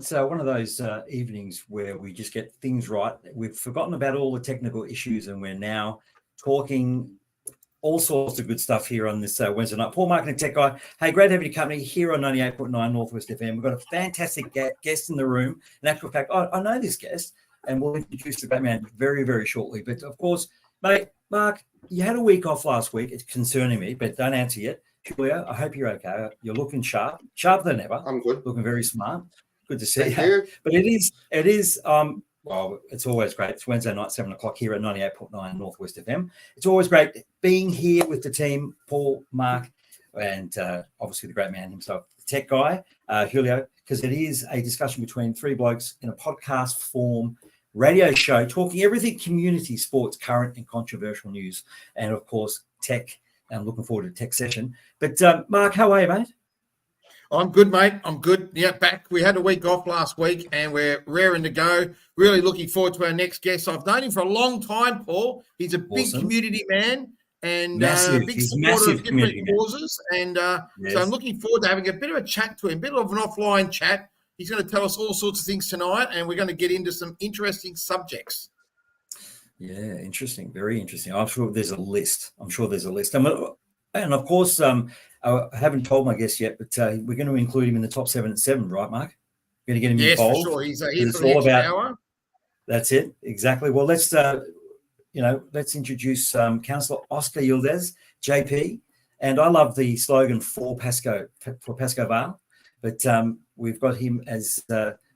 it's one of those evenings where we just get things right. We've forgotten about all the technical issues, and we're now talking all sorts of good stuff here on this Wednesday night. Paul, Marketing Tech Guy. Hey, great having you company here on 98.9 Northwest FM. We've got a fantastic guest in the room. In actual fact, I know this guest, and we'll introduce the great man very, very shortly. But, of course, mate, Mark, you had a week off last week. It's concerning me, but don't answer yet. Julio, I hope you're okay. You're looking sharper than ever. I'm good. Looking very smart. Good to see Thank you. But it is. Well, it's always great. It's Wednesday night, 7 o'clock here at 98.9 Northwest FM. It's always great being here with the team, Paul, Mark, and obviously the great man himself, the tech guy, Julio, because it is a discussion between three blokes in a podcast form, radio show, talking everything community, sports, current and controversial news, and of course, tech. I'm looking forward to the tech session. But Mark, how are you, mate? I'm good, mate. I'm good. Yeah, back. We had a week off last week, and we're raring to go. Really looking forward to our next guest. I've known him for a long time, Paul. He's a big community man and big supporter of different causes. And so I'm looking forward to having a bit of a chat to him, a bit of an offline chat. He's going to tell us all sorts of things tonight, and we're going to get into some interesting subjects. Yeah, interesting. Very interesting. I'm sure there's a list. And of course, I haven't told my guest yet, but we're going to include him in the top 7 at 7, right, Mark? We're going to get him involved. Yes, for sure. He's here for the next hour. That's it. Exactly. Well, let's introduce Councillor Oscar Yildiz, JP. And I love the slogan for Pascoe Vale, but we've got him as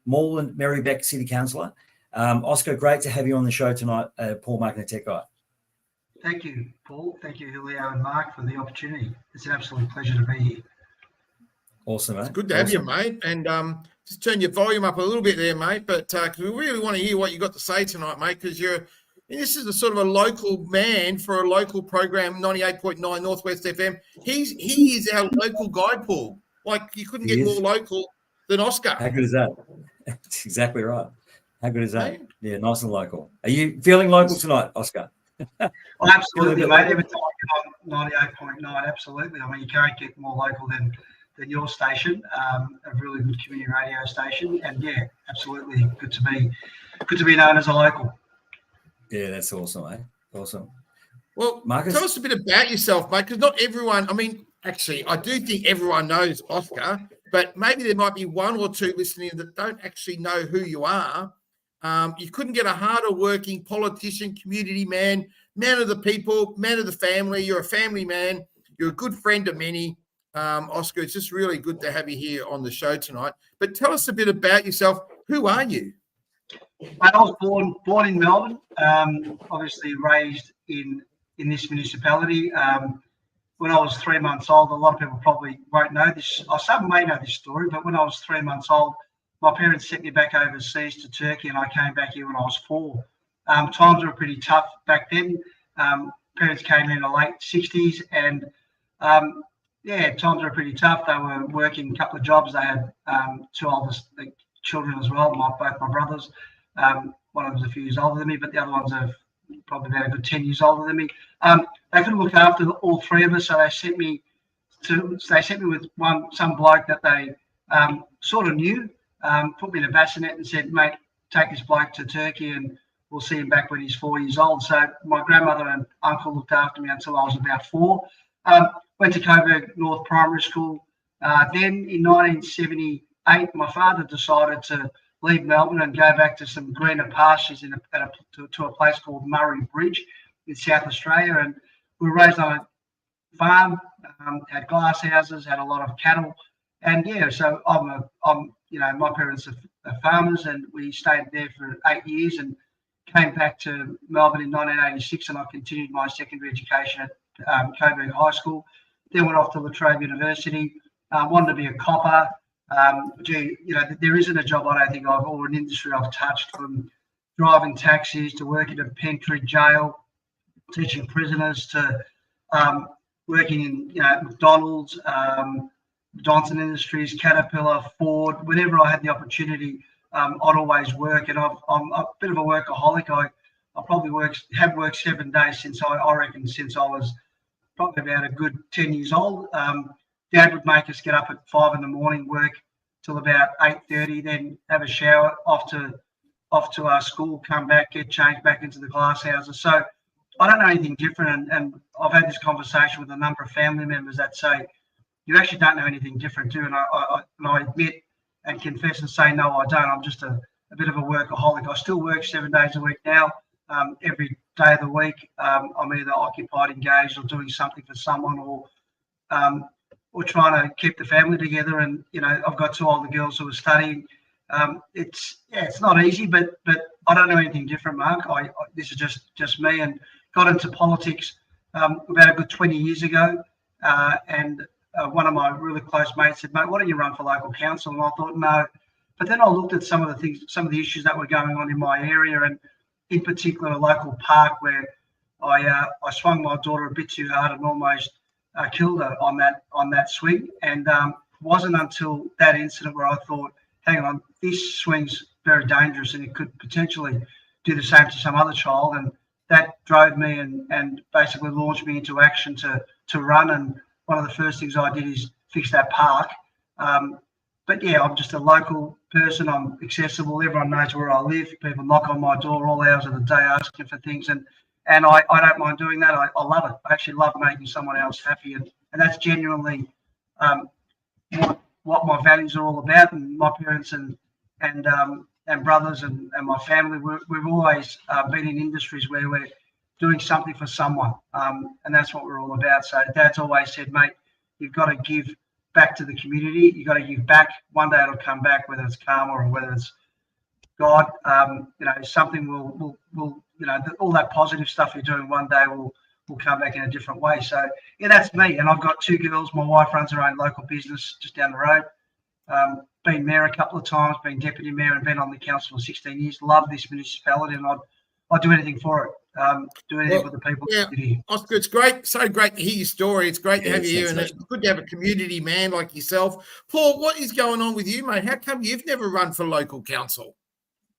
Moreland Merribeck City Councillor. Oscar, great to have you on the show tonight, Paul, Marketing Tech Guy. Thank you, Paul. Thank you, Julio and Mark, for the opportunity. It's an absolute pleasure to be here. Awesome, mate. It's good to have you, mate. And just turn your volume up a little bit there, mate. But because we really want to hear what you got to say tonight, mate, because this is a sort of a local man for a local program, 98.9 Northwest FM. He is our local guy, Paul. Like, you couldn't get more local than Oscar. How good is that? That's exactly right. How good is that? Mate? Yeah, nice and local. Are you feeling local tonight, Oscar? Well, absolutely, mate. Every time you're on 98.9, absolutely. I mean, you can't get more local than your station, a really good community radio station. And yeah, absolutely good to be known as a local. Yeah, that's awesome, mate. Awesome. Well, Marcus? Tell us a bit about yourself, mate, because not everyone, I mean, actually, I do think everyone knows Oscar, but maybe there might be one or two listening that don't actually know who you are. You couldn't get a harder working politician, community man of the people, man of the family. You're a family man. You're a good friend of many. Oscar, it's just really good to have you here on the show tonight. But tell us a bit about yourself. Who are you? I was born in Melbourne, obviously raised in this municipality. When I was 3 months old, a lot of people probably won't know this. Some may know this story, but when I was 3 months old, my parents sent me back overseas to Turkey, and I came back here when I was 4. Times were pretty tough back then. Parents came in the late 60s, and times were pretty tough. They were working a couple of jobs. They had 2 older children as well, both my brothers. One of them's a few years older than me, but the other ones are probably about a good 10 years older than me. They couldn't look after all 3 of us, so they sent me with some bloke that they sort of knew. Put me in a bassinet and said, mate, take this bloke to Turkey and we'll see him back when he's 4 years old. So my grandmother and uncle looked after me until I was about 4. Went to Coburg North Primary School. Then in 1978, my father decided to leave Melbourne and go back to some greener pastures to a place called Murray Bridge in South Australia. And we were raised on a farm, had glass houses, had a lot of cattle. And yeah, so my parents are farmers, and we stayed there for 8 years and came back to Melbourne in 1986, and I continued my secondary education at Coburg High School. Then went off to LaTrobe University. Wanted to be a copper. There isn't a job I don't think or an industry I've touched, from driving taxis to working at a Pentry jail, teaching prisoners to working in McDonald's, Johnson Industries, Caterpillar, Ford. Whenever I had the opportunity, I'd always work, and I'm a bit of a workaholic. I probably have worked 7 days since I reckon since I was probably about a good 10 years old. Dad would make us get up at 5 in the morning, work till about 8:30, then have a shower, off to our school, come back, get changed back into the glass houses. So I don't know anything different, and I've had this conversation with a number of family members that say, you actually don't know anything different, do you? And I admit and confess and say, no, I don't. I'm just a bit of a workaholic. I still work 7 days a week now. Every day of the week, I'm either occupied, engaged, or doing something for someone, or trying to keep the family together. And I've got 2 older girls who are studying. It's not easy, but I don't know anything different, Mark. This is just me, and got into politics about a good 20 years ago, and one of my really close mates said, mate, why don't you run for local council? And I thought, no. But then I looked at some of the issues that were going on in my area, and in particular a local park where I swung my daughter a bit too hard and almost killed her on that swing. And it wasn't until that incident where I thought, hang on, this swing's very dangerous and it could potentially do the same to some other child. And that drove me and basically launched me into action to run. And one of the first things I did is fix that park. But yeah, I'm just a local person. I'm accessible. Everyone knows where I live. People knock on my door all hours of the day asking for things. And I don't mind doing that. I love it. I actually love making someone else happy. And that's genuinely what my values are all about. And my parents and brothers and my family, we've always been in industries where we're doing something for someone. And that's what we're all about. So Dad's always said, mate, you've got to give back to the community. You got to give back. One day it'll come back, whether it's karma or whether it's God. Something will all that positive stuff you're doing one day will come back in a different way. So yeah, that's me. And I've got 2 girls. My wife runs her own local business just down the road. Been mayor a couple of times, been deputy mayor, and been on the council for 16 years. Love this municipality, and I'd do anything for it. Do anything for the people. Yeah, Oscar, it's great. So great to hear your story. It's great to have you here, and it's good to have a community man like yourself. Paul, what is going on with you, mate? How come you've never run for local council?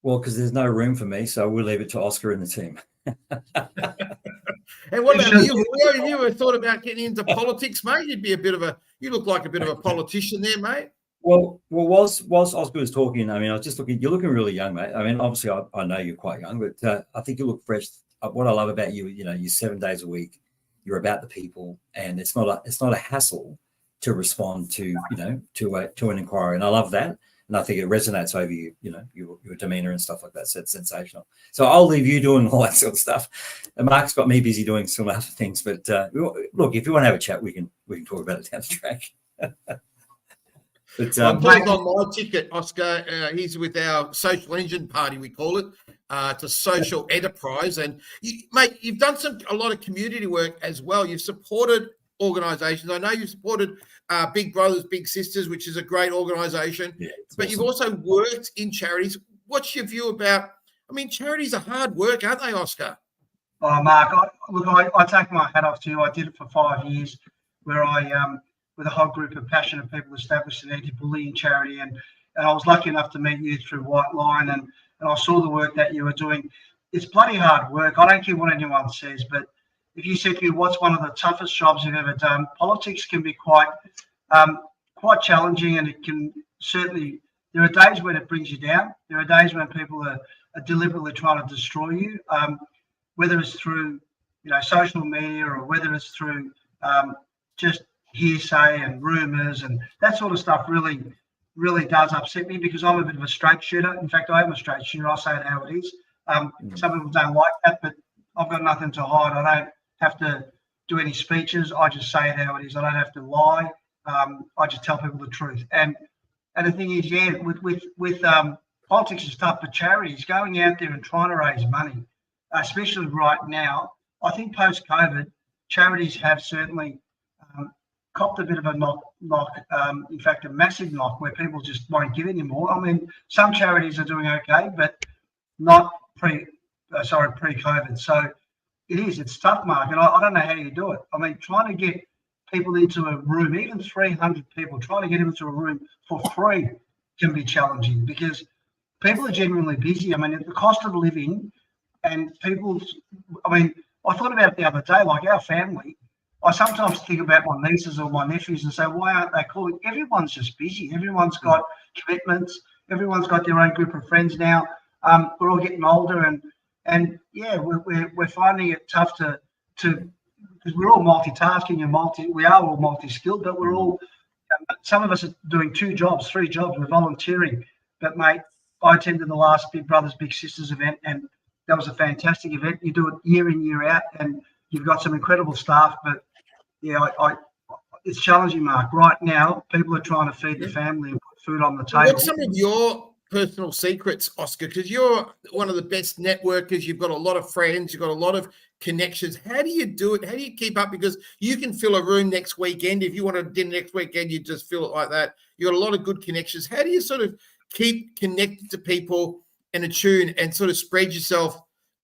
Well, because there's no room for me, so we'll leave it to Oscar and the team. And what about you? Have you ever thought about getting into politics, mate? You look like a bit of a politician there, mate. Well, whilst Oscar was talking, I mean, I was just looking. You're looking really young, mate. I mean, obviously, I know you're quite young, but I think you look fresh. What I love about you, you're 7 days a week. You're about the people, and it's not a hassle to respond to to an inquiry, and I love that. And I think it resonates over you, your demeanor and stuff like that. So it's sensational. So I'll leave you doing all that sort of stuff. And Mark's got me busy doing some other things. But look, if you want to have a chat, we can talk about it down the track. But Paul's on my ticket, Oscar. He's with our social engine party, we call it. It's a social enterprise. And mate, you've done a lot of community work as well. You've supported organisations. I know you've supported Big Brothers, Big Sisters, which is a great organisation. Yeah, but awesome. You've also worked in charities. What's your view about? I mean, charities are hard work, aren't they, Oscar? Oh, Mark, I take my hat off to you. I did it for 5 years, where I, with a whole group of passionate people, established an anti-bullying charity, and I was lucky enough to meet you through White Line, and I saw the work that you were doing. It's bloody hard work. I don't care what anyone says, but if you said to me, what's one of the toughest jobs you've ever done? Politics can be quite challenging, and it can certainly, there are days when it brings you down. There are days when people are deliberately trying to destroy you, whether it's through, social media, or whether it's through just hearsay and rumours, and that sort of stuff really, really does upset me, because I'm a bit of a straight shooter. In fact, I am a straight shooter. I'll say it how it is. Some people don't like that, but I've got nothing to hide. I don't have to do any speeches. I just say it how it is. I don't have to lie. I just tell people the truth. And the thing is, yeah, with politics and stuff, but charities, going out there and trying to raise money, especially right now, I think post-COVID, charities have certainly copped a bit of a knock, in fact, a massive knock, where people just won't give anymore. I mean, some charities are doing okay, but not pre-COVID. So it's tough, Mark, and I don't know how you do it. I mean, trying to get people into a room, even 300 people, trying to get them into a room for free can be challenging, because people are genuinely busy. I mean, the cost of living, and I thought about it the other day, like our family, I sometimes think about my nieces or my nephews and say, why aren't they calling? Everyone's just busy. Everyone's got commitments. Everyone's got their own group of friends now. We're all getting older, and yeah, we're finding it tough to because we're all multitasking and we are all multi-skilled, but we're all, some of us are doing 2 jobs, 3 jobs. We're volunteering. But mate, I attended the last Big Brothers Big Sisters event, and that was a fantastic event. You do it year in, year out, and you've got some incredible staff. But yeah, it's challenging, Mark. Right now, people are trying to feed the family and put food on the table. What's some of your personal secrets, Oscar? Because you're one of the best networkers. You've got a lot of friends. You've got a lot of connections. How do you do it? How do you keep up? Because you can fill a room next weekend. If you want to dinner next weekend, you just fill it like that. You've got a lot of good connections. How do you sort of keep connected to people and attune and sort of spread yourself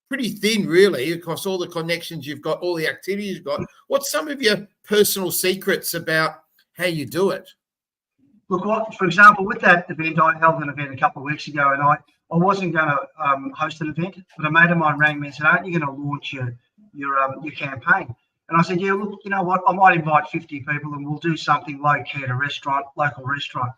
pretty thin, really, across all the connections you've got, all the activities you've got? What's some of your personal secrets about how you do it? Look, for example, with that event, I held an event a couple of weeks ago, and I wasn't going to host an event, but a mate of mine rang me and said, "Aren't you going to launch your campaign?" And I said, "Yeah, look, you know what? I might invite 50 people, and we'll do something low key at a local restaurant."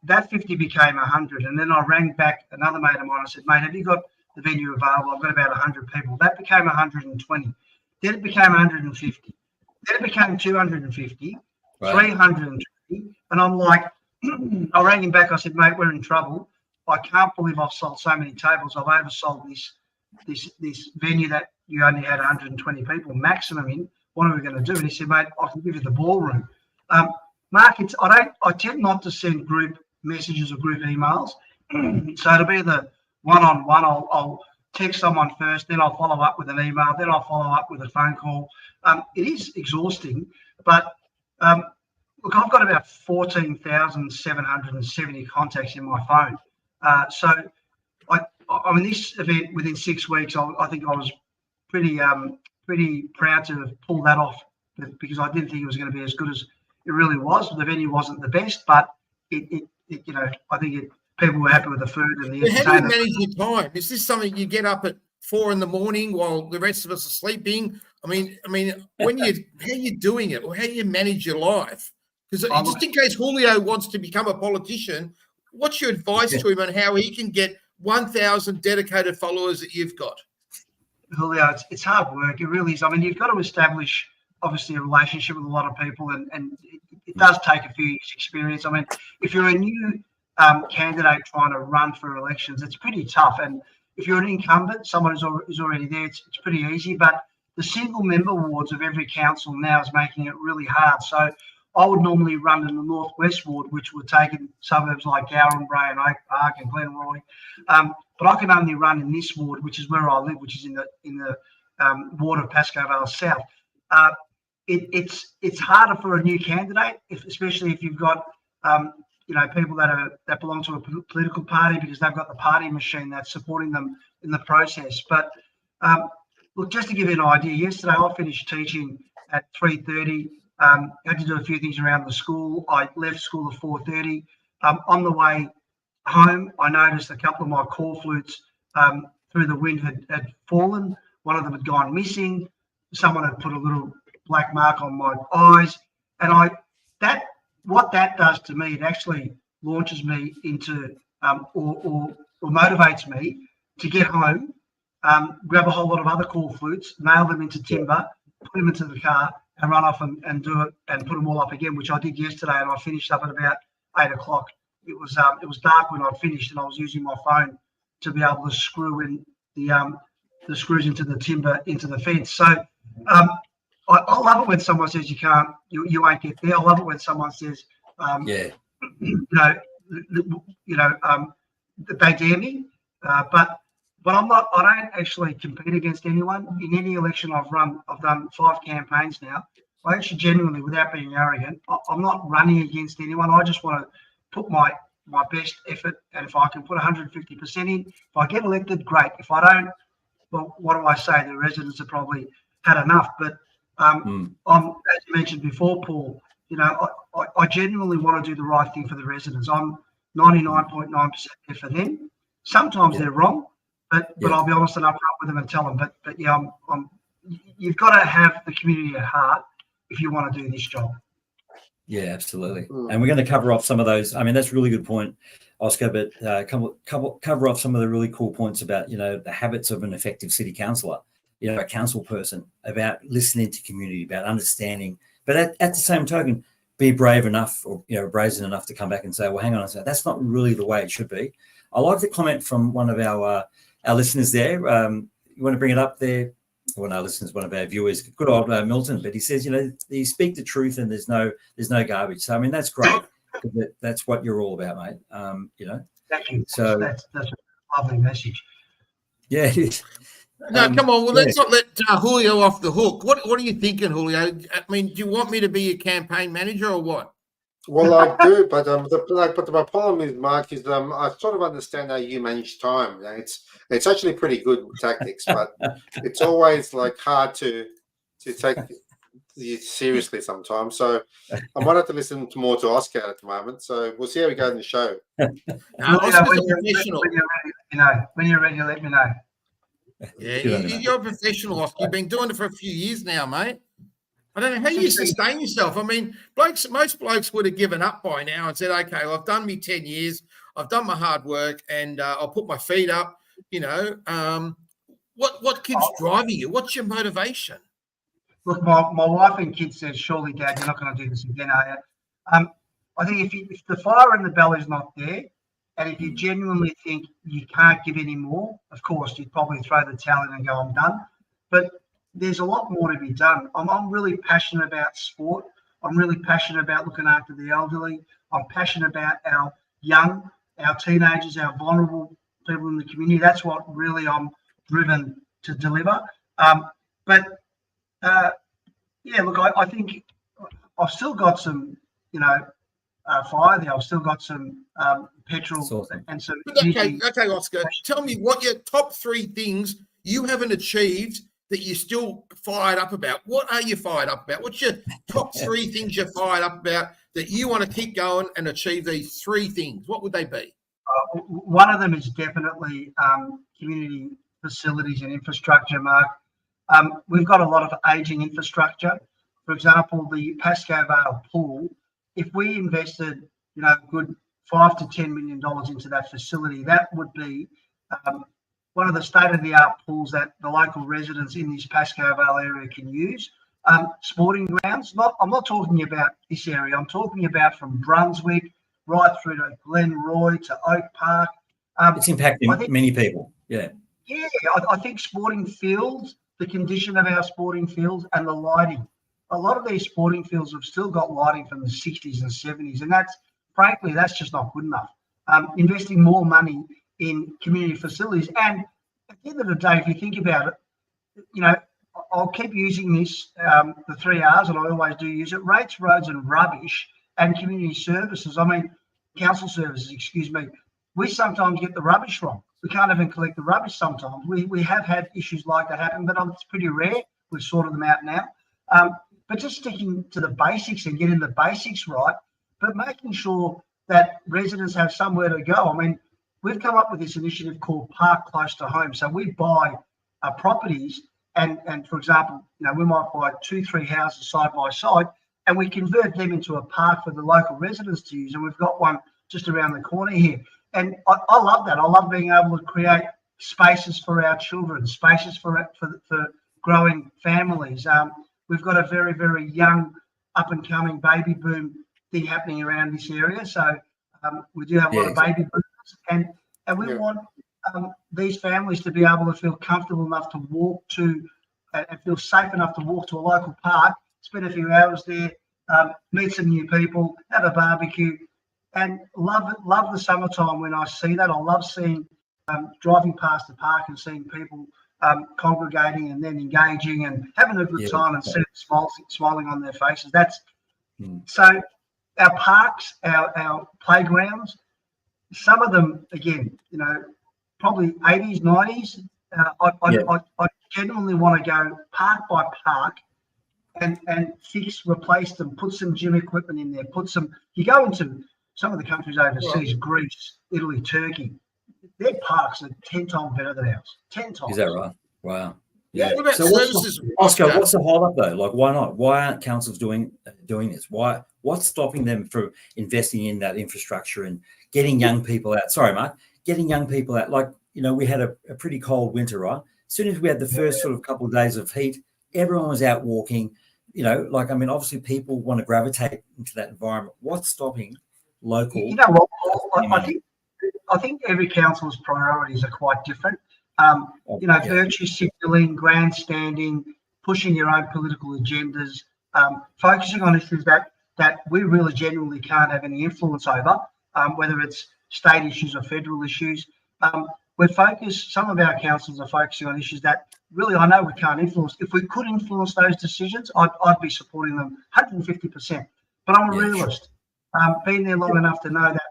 That 50 became 100, and then I rang back another mate of mine. I said, "Mate, have you got the venue available? I've got about 100 people." That became 120. Then it became 150. Then it became 250, right. 320. And I'm like, I rang him back. I said, "Mate, we're in trouble. I can't believe I've sold so many tables. I've oversold this venue that you only had 120 people maximum in. What are we going to do?" And he said, "Mate, I can give you the ballroom." Mark, I tend not to send group messages or group emails. So it'll be the one-on-one. I'll text someone first, then I'll follow up with an email, then I'll follow up with a phone call. It is exhausting, but look, I've got about 14,770 contacts in my phone. So I mean, this event within 6 weeks, I think I was pretty proud to have pulled that off, because I didn't think it was going to be as good as it really was. The venue wasn't the best, but it I think people were happy with the food and the entertainment. How do you manage your time? Is this something you get up at 4 a.m. while the rest of us are sleeping? I mean, how are you doing it, or how do you manage your life? Because just in case Julio wants to become a politician, what's your advice to him on how he can get 1,000 dedicated followers that you've got? Julio, it's hard work. It really is. I mean, you've got to establish, obviously, a relationship with a lot of people, and it does take a few years' experience. I mean, if you're a new candidate trying to run for elections, it's pretty tough. And if you're an incumbent, someone who's already there, it's pretty easy. But the single member wards of every council now is making it really hard. So I would normally run in the Northwest Ward, which would take in suburbs like Gowran, Bray and Oak Park and Glenroy. But I can only run in this ward, which is where I live, which is in the ward of Pascoe Vale South. It's harder for a new candidate, especially if you've got people that belong to a political party, because they've got the party machine that's supporting them in the process. But look, just to give you an idea, yesterday I finished teaching at 3:30. Had to do a few things around the school. I left school at 4:30. On the way home, I noticed a couple of my call flutes through the wind had fallen. One of them had gone missing. Someone had put a little black mark on my eyes. And what that does to me, it actually launches me into or motivates me to get home, grab a whole lot of other call flutes, nail them into timber, put them into the car, and run off and do it and put them all up again, which I did yesterday, and I finished up at about 8 o'clock. It was dark when I finished, and I was using my phone to be able to screw in the screws into the timber into the fence. So I love it when someone says you won't get there. I love it when someone says they dare me, but I'm not. I don't actually compete against anyone in any election I've run. I've done 5 campaigns now. I actually genuinely, without being arrogant, I'm not running against anyone. I just want to put my best effort, and if I can put 150% in, if I get elected, great. If I don't, well, what do I say? The residents have probably had enough. But as you mentioned before, Paul, I genuinely want to do the right thing for the residents. I'm 99.9% there for them. Sometimes they're wrong. But I'll be honest and upfront with them and tell them. But yeah, you've got to have the community at heart. if you want to do this job. Yeah, absolutely. And we're going to cover off some of those. I mean, that's a really good point, Oscar, but cover off some of the really cool points about, the habits of an effective city councillor, a council person, about listening to community, about understanding. But at the same token, be brave enough or, brazen enough to come back and say, well, hang on a second, that's not really the way it should be. I like the comment from one of our listeners there. You want to bring it up there? One of our listeners, one of our viewers, good old Milton, but he says, you speak the truth and there's no garbage. So, I mean, that's great. That's what you're all about, mate. Thank you. So that's a lovely message. Yeah, it is. No, come on. Well, let's not let Julio off the hook. What are you thinking, Julio? I mean, do you want me to be your campaign manager or what? Well, I do, but my problem is, Mark, is I sort of understand how you manage time. It's actually pretty good tactics, but it's always hard to take you seriously sometimes. So I might have to listen more to Oscar at the moment. So we'll see how we go in the show. Oscar's a professional. When you're ready, let me know. Yeah, you're a professional, Oscar. You've been doing it for a few years now, mate. I don't know how you sustain yourself. I mean, most blokes would have given up by now and said, okay, well, I've done me 10 years. I've done my hard work and I'll put my feet up. What keeps driving you? What's your motivation? Look, my wife and kids said, surely, Dad, you're not going to do this again, are you? I think if the fire in the belly is not there, and if you genuinely think you can't give any more, of course, you'd probably throw the towel in and go, I'm done. But there's a lot more to be done. I'm really passionate about sport. I'm really passionate about looking after the elderly. I'm passionate about our young, our teenagers, our vulnerable people in the community. That's what really I'm driven to deliver. But I think I've still got some, fire there. I've still got some petrol and some. Okay, Oscar. Tell me what your top 3 things you haven't achieved that you're still fired up about. What are you fired up about? What's your top 3 things you're fired up about that you want to keep going and achieve these 3 things? What would they be? One of them is definitely community facilities and infrastructure, Mark. We've got a lot of aging infrastructure. For example, the Pascoe Vale pool, if we invested, a good $5 to $10 million into that facility, that would be one of the state-of-the-art pools that the local residents in this Pascoe Vale area can use. Sporting grounds, I'm not talking about this area. I'm talking about from Brunswick right through to Glenroy to Oak Park. It's impacting many people. Yeah. Yeah, I think sporting fields, the condition of our sporting fields and the lighting. A lot of these sporting fields have still got lighting from the 60s and 70s, and that's just not good enough. Investing more money in community facilities, and at the end of the day, if you think about it, I'll keep using this, the 3 R's, and I always do use it: rates, roads, and rubbish, and community services. Council services, excuse me. We sometimes get the rubbish wrong. We can't even collect the rubbish sometimes. We have had issues like that happen, but it's pretty rare. We've sorted them out now. But just sticking to the basics and getting the basics right, but making sure that residents have somewhere to go. We've come up with this initiative called Park Close to Home. So we buy properties and for example, we might buy 2-3 houses side by side and we convert them into a park for the local residents to use. And we've got one just around the corner here. And I love that. I love being able to create spaces for our children, spaces for growing families. We've got a very, very young, up-and-coming baby boom thing happening around this area. So we do have a lot of baby boomers, and we want these families to be able to feel comfortable enough to walk to and feel safe enough to walk to a local park, spend a few hours there, meet some new people, have a barbecue, and love the summertime when I see that. I love seeing driving past the park and seeing people congregating and then engaging and having a good time and seeing smiling on their faces. So our parks, our playgrounds, some of them, again, probably 80s, 90s. I genuinely want to go park by park and fix, replace them, put some gym equipment in there, you go into some of the countries overseas, Greece, Italy, Turkey, their parks are 10 times better than ours. 10 times. Is that right? Wow. Yeah. What about So services, Oscar, Oscar? what's the hold up though? Like, why not? Why aren't councils doing this? What's stopping them from investing in that infrastructure and getting young people out? Sorry, Mark, getting young people out. Like, we had a pretty cold winter, right? As soon as we had the first sort of couple of days of heat, everyone was out walking. Obviously people want to gravitate into that environment. What's stopping local? You know what, Paul? I think every council's priorities are quite different. Virtue signalling, grandstanding, pushing your own political agendas, focusing on issues that we really genuinely can't have any influence over, whether it's state issues or federal issues. Some of our councils are focusing on issues that really I know we can't influence. If we could influence those decisions, I'd be supporting them 150%. But I'm a realist. Been there long enough to know that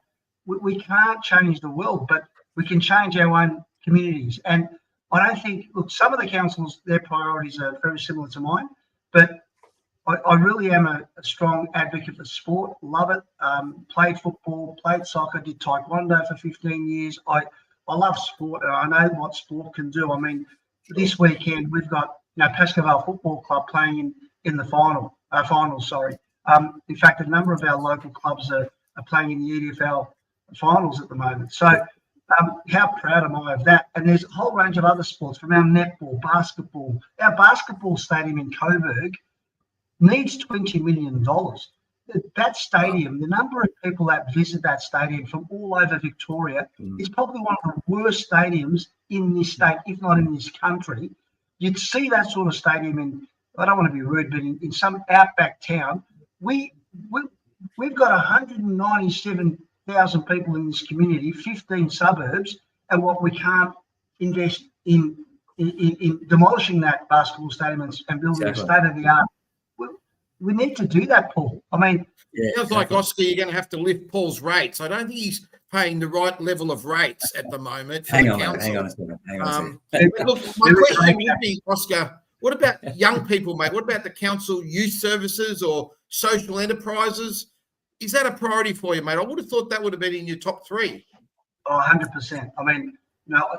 we can't change the world, but we can change our own communities. And I don't think, look, some of the councils, their priorities are very similar to mine, but I really am a strong advocate for sport, love it. Played football, played soccer, did taekwondo for 15 years. I love sport and I know what sport can do. I mean, this weekend we've got Pascoe Vale Football Club playing in the finals. In fact, a number of our local clubs are playing in the EDFL finals at the moment. So how proud am I of that? And there's a whole range of other sports, from our netball, basketball. Our basketball stadium in Coburg needs $20 million. That stadium, the number of people that visit that stadium from all over Victoria is probably one of the worst stadiums in this state, if not in this country. You'd see that sort of stadium in, I don't want to be rude, but in some outback town. We've got 197,000 people in this community, 15 suburbs, and what we can't invest in demolishing that basketball stadium and building a state-of-the-art. We need to do that, Paul. I mean, it sounds like, Oscar, you're going to have to lift Paul's rates. I don't think he's paying the right level of rates at the moment. Hang on a second. Look, my question would be, Oscar, what about young people, mate? What about the council youth services or social enterprises? Is that a priority for you, mate? I would have thought that would have been in your top three. Oh, 100%. I mean,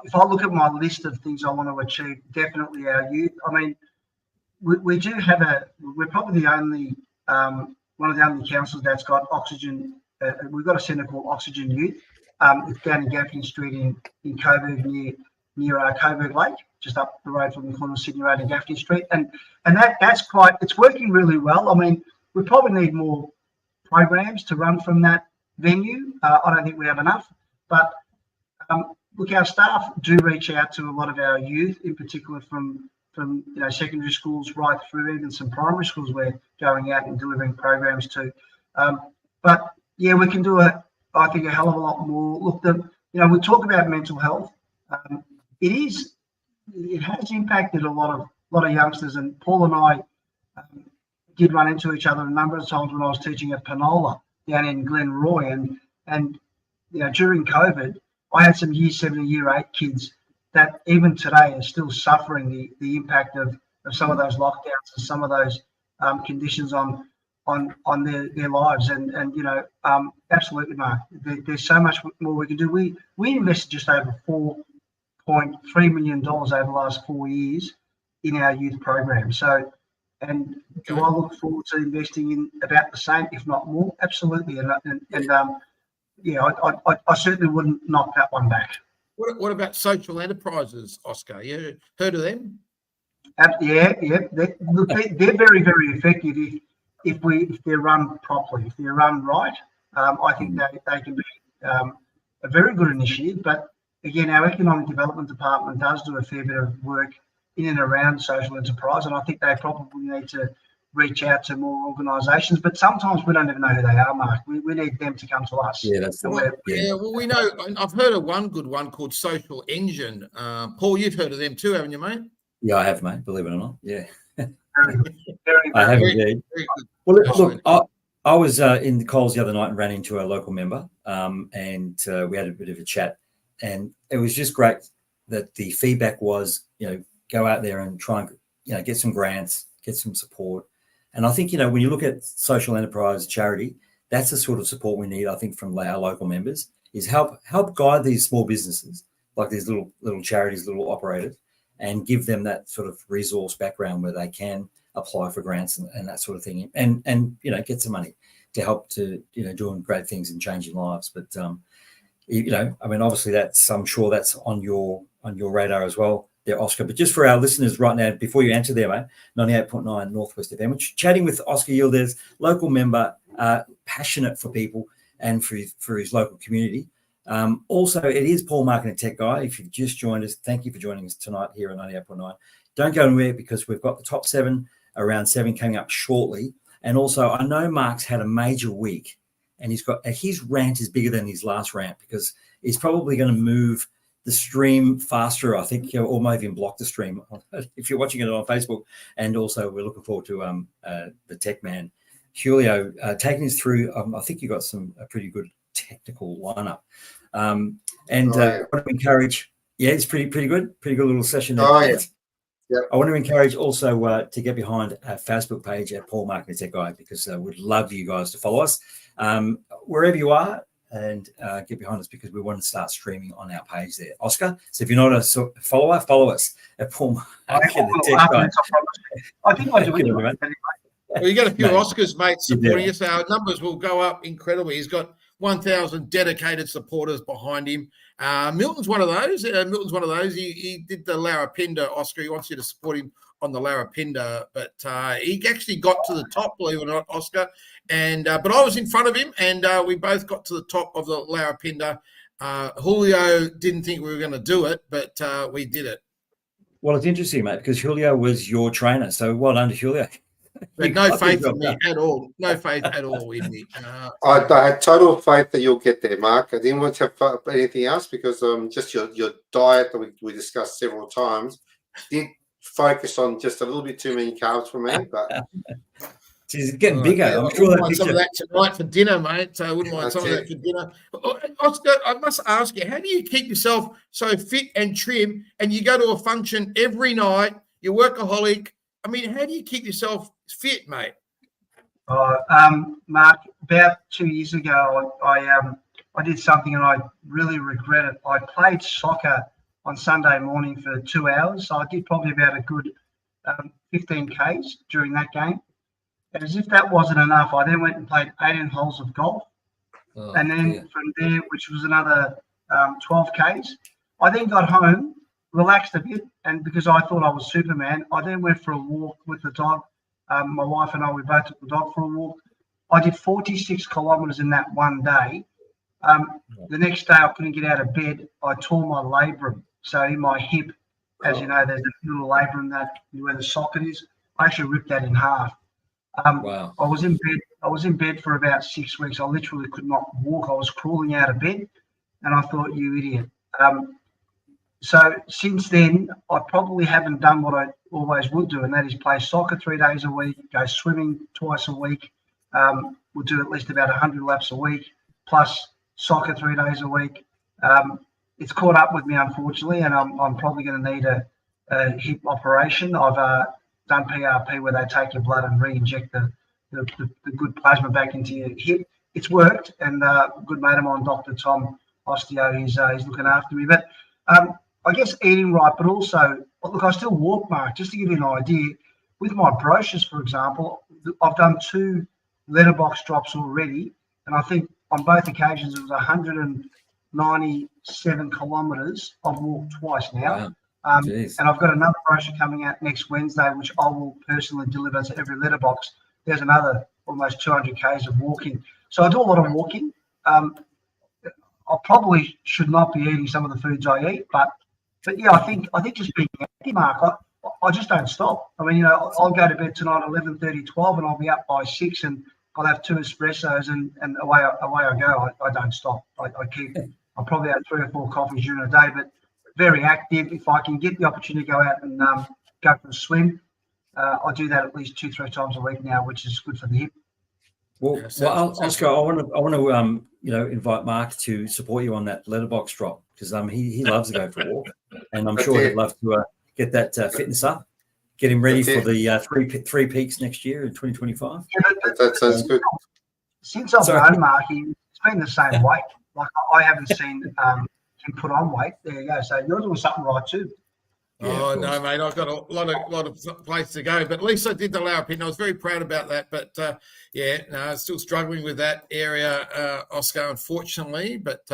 if I look at my list of things I want to achieve, definitely our youth. I mean, we do have we're probably the only, one of the only councils that's got oxygen. We've got a centre called Oxygen Youth. It's down in Gaffney Street in Coburg near Coburg Lake, just up the road from the corner of Sydney Road and Gaffney Street. And it's working really well. I mean, we probably need more programs to run from that venue. I don't think we have enough, but look, our staff do reach out to a lot of our youth, in particular from secondary schools right through, even some primary schools we're going out and delivering programs to. But yeah, we can do I think a hell of a lot more. Look, we talk about mental health. It has impacted a lot of youngsters, and Paul and I did run into each other a number of times when I was teaching at Panola down in Glenroy, and during COVID, I had some year 7 and year 8 kids that even today are still suffering the impact of some of those lockdowns and some of those conditions on their lives. And absolutely, Mark, there's so much more we can do. We invested just over $4.3 million over the last 4 years in our youth program. So, and do I look forward to investing in about the same, if not more? Absolutely. I certainly wouldn't knock that one back. What about social enterprises, Oscar? You heard of them? Yeah. They're very, very effective if they're run properly, if they're run right. I think they can be a very good initiative. But again, our economic development department does do a fair bit of work in and around social enterprise, and I think they probably need to reach out to more organisations. But sometimes we don't even know who they are, Mark. We need them to come to us. Yeah, that's well, we know. I've heard of one good one called Social Engine. Paul, you've heard of them too, haven't you, mate? Yeah, I have, mate. Believe it or not. Yeah. I have indeed. Well, look, I was in the Coles the other night and ran into a local member, and we had a bit of a chat, and it was just great that the feedback was, go out there and try and, get some grants, get some support. And I think, when you look at social enterprise charity, that's the sort of support we need, I think, from our local members, is help guide these small businesses, like these little charities, little operators, and give them that sort of resource background where they can apply for grants and that sort of thing, and get some money to help to doing great things and changing lives. But obviously I'm sure that's on your radar as well there, Oscar. But just for our listeners right now, before you answer there, mate, 98.9 Northwest FM, we're chatting with Oscar Yildiz, local member, passionate for people and for his local community. Also, it is Paul, Marketing Tech Guy. If you've just joined us, thank you for joining us tonight here on 98.9. Don't go anywhere, because we've got the top 7, around 7 coming up shortly. And also, I know Mark's had a major week, and his rant is bigger than his last rant, because he's probably going to move the stream faster, I think, or maybe even block the stream if you're watching it on Facebook. And also, we're looking forward to the tech man, Julio, taking us through. I think you got a pretty good technical lineup. I want to encourage, it's pretty good little session there. Yep. I want to encourage also to get behind our Facebook page at Paul Marketing Tech Guy, because we'd love you guys to follow us wherever you are, and get behind us, because we want to start streaming on our page there, Oscar. So if you're not a follower, follow us at Paul Marketing Tech Guy. I think I do anyway. Well, you got a few Oscars, mate, supporting us. Our numbers will go up incredibly. He's got 1,000 dedicated supporters behind him. Milton's one of those. He did the Larapinda, Oscar. He wants you to support him on the Larapinda, but he actually got to the top, believe it or not, Oscar. And but I was in front of him, and we both got to the top of the Larapinda. Julio didn't think we were going to do it, but we did it. Well, it's interesting, mate, because Julio was your trainer. So well done to Julio. But no faith in me at all. No faith at all in me. I had total faith that you'll get there, Mark. I didn't want to have anything else, because just your diet that we discussed several times did focus on just a little bit too many carbs for me. But it's getting bigger. Yeah, I'm sure some of that tonight for dinner, mate. So I wouldn't mind some of that for dinner. Oscar, I must ask you, how do you keep yourself so fit and trim, and you go to a function every night, you're workaholic? I mean, how do you keep yourself fit, mate? Mark, about 2 years ago, I did something and I really regret it. I played soccer on Sunday morning for 2 hours. So I did probably about a good 15 Ks during that game. And as if that wasn't enough, I then went and played 18 holes of golf. And then from there, which was another 12 Ks, I then got home, relaxed a bit, and because I thought I was Superman, I then went for a walk with the dog. My wife and I, we both took the dog for a walk. I did 46 kilometres in that one day. The next day, I couldn't get out of bed. I tore my labrum. So in my hip, as you know, there's a little labrum that where the socket is. I actually ripped that in half. Wow. I was in bed for about 6 weeks. I literally could not walk. I was crawling out of bed, and I thought, you idiot. So since then, I probably haven't done what I always would do, and that is play soccer 3 days a week, go swimming twice a week. We'll do at least about 100 laps a week, plus soccer 3 days a week. It's caught up with me, unfortunately, and I'm probably going to need a hip operation. I've done PRP, where they take your blood and re-inject the good plasma back into your hip. It's worked, and a good mate of mine, Dr. Tom Osteo, he's looking after me. But I guess eating right, but also, look, I still walk, Mark, just to give you an idea. With my brochures, for example, I've done 2 letterbox drops already, and I think on both occasions it was 197 kilometres. I've walked twice now. Wow. And I've got another brochure coming out next Wednesday, which I will personally deliver to every letterbox. There's another almost 200 Ks of walking. So I do a lot of walking. I probably should not be eating some of the foods I eat, but yeah, I think just being active, Mark, I just don't stop. I mean, I'll go to bed tonight at 11:30, 12, and I'll be up by 6, and I'll have 2 espressos, and away I go. I don't stop. I'll probably have 3 or 4 coffees during the day, but very active. If I can get the opportunity to go out and go for a swim, I do that at least 2-3 times a week now, which is good for the hip. Well, Oscar, I want to invite Mark to support you on that letterbox drop, because he loves to go for a walk, and I'm sure he'd love to get that fitness up, get him ready for the three peaks next year in 2025. Yeah, that sounds good. Since I've known Mark, he's been the same weight. Like, I haven't seen him put on weight. There you go. So you're doing something right too. Oh no, mate! I've got a lot of place to go, but at least I did the Lau pit, and I was very proud about that. But no, still struggling with that area, Oscar, unfortunately. But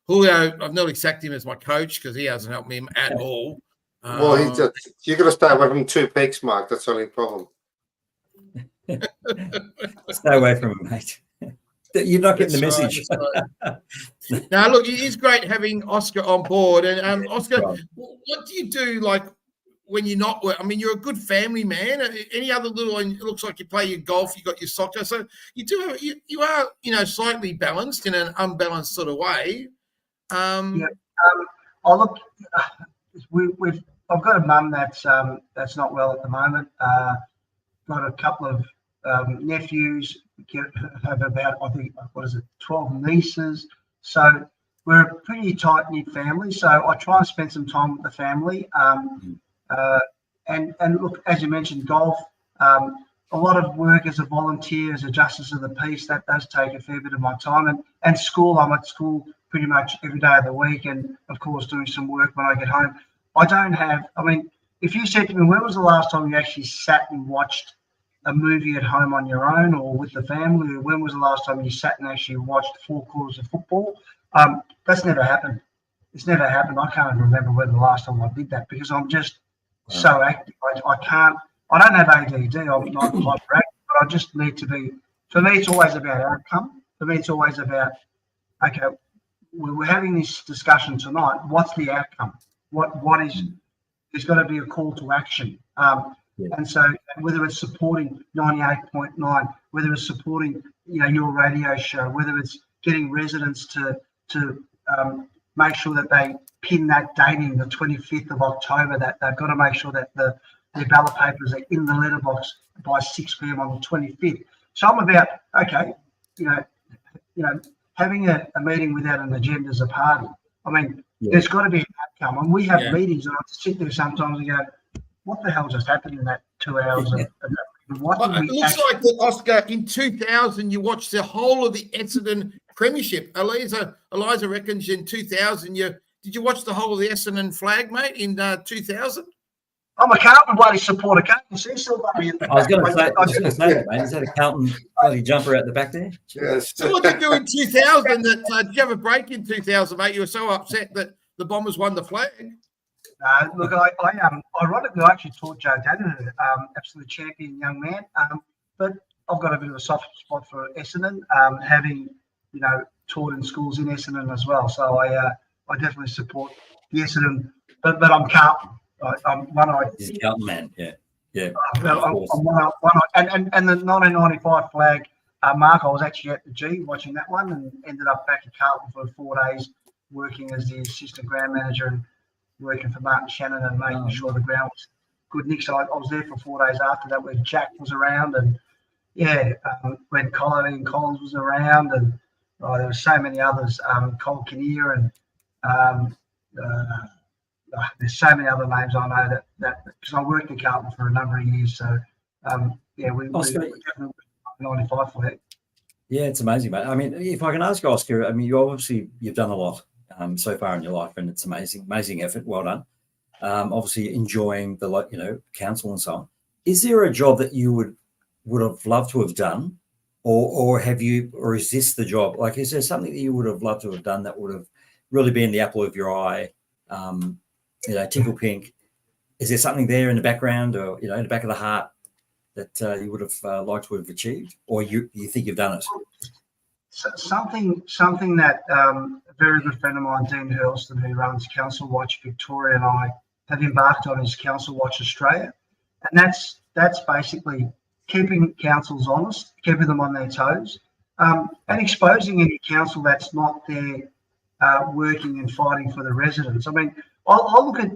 Julio, I've nearly sacked him as my coach because he hasn't helped me at all. Well, you got to stay away from 2 peaks, Mark. That's the only problem. Stay away from him, mate. You're not getting the message. Right. Now, look, it is great having Oscar on board. And Oscar, what do you do like when you're not? I mean, you're a good family man. Any other little? And it looks like you play your golf. You got your soccer. So you do. You are slightly balanced in an unbalanced sort of way. Look. I've got a mum that's not well at the moment. Got a couple of nephews. Have about, I think, 12 nieces. So we're a pretty tight-knit family. So I try and spend some time with the family. And look, as you mentioned, golf. A lot of work as a volunteer, as a justice of the peace, that does take a fair bit of my time. And school, I'm at school pretty much every day of the week, and of course doing some work when I get home. If you said to me, when was the last time you actually sat and watched a movie at home on your own or with the family, or when was the last time you sat and actually watched 4 quarters of football? That's never happened. It's never happened. I can't remember when the last time I did that because I'm just so active. I don't have ADD. I'm not hyperactive, but I just need to be. For me, it's always about outcome. For me, it's always about, okay, we're having this discussion tonight. What's the outcome? What is? There's got to be a call to action. And so whether it's supporting 98.9, whether it's supporting your radio show, whether it's getting residents to make sure that they pin that date in the 25th of October, that they've got to make sure that their ballot papers are in the letterbox by 6 p.m. on the 25th. So I'm about, okay, having a meeting without an agenda is a party. There's got to be an outcome. And we have meetings, and I just sit there sometimes and go, what the hell just happened in that 2 hours? It looks like that, Oscar, in 2000, you watched the whole of the Essendon Premiership. Eliza reckons in 2000, did you watch the whole of the Essendon flag, mate, in 2000? I'm a Carlton bloody supporter. Carlton still I was going to say that, mate. Is that a Carlton bloody jumper out the back there? Yes. So what did you do in 2000? Did you have a break in 2000, mate? You were so upset that the Bombers won the flag. Look, ironically, I actually taught Joe Daniher, absolute champion young man. But I've got a bit of a soft spot for Essendon, having taught in schools in Essendon as well. So I definitely support the Essendon. But I'm Carlton. I'm one-eyed. He's a Carlton man. Yeah. I'm one-eyed. And the 1995 flag, Mark, I was actually at the G watching that one, and ended up back at Carlton for 4 days, working as the assistant ground manager and working for Martin Shannon and making sure the ground was good. Nick, so I was there for 4 days after that, where Jack was around, and when Colin Collins was around, and there were so many others, Cole Kinnear, and there's so many other names I know that because I worked at Carlton for a number of years. So we definitely 95 for it. Yeah, it's amazing, mate. If I can ask Oscar, you've done a lot so far in your life, and it's amazing effort. Well done. Obviously enjoying the council and so on. Is there a job that you would have loved to have done, or is this the job? Like, is there something that you would have loved to have done that would have really been the apple of your eye? Tickle pink. Is there something there in the background, or in the back of the heart, that you would have liked to have achieved, or you think you've done it? So something that a very good friend of mine, Dean Hurlston, who runs Council Watch Victoria, and I have embarked on is Council Watch Australia, and that's basically keeping councils honest, keeping them on their toes, and exposing any council that's not there working and fighting for the residents. I'll look at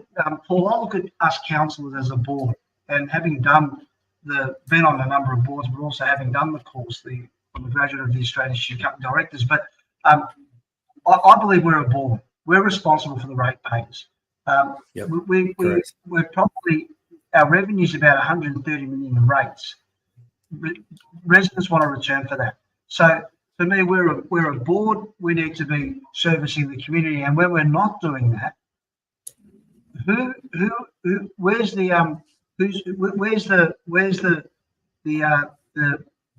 Paul. I look at us councillors as a board, and having been on a number of boards, but also having done the course, I'm a graduate of the Australian Institute of Company Directors. But I believe we're a board. We're responsible for the ratepayers. We're probably, our revenue is about 130 million in rates. Residents want a return for that. So for me, we're a board. We need to be servicing the community, and when we're not doing that, where's the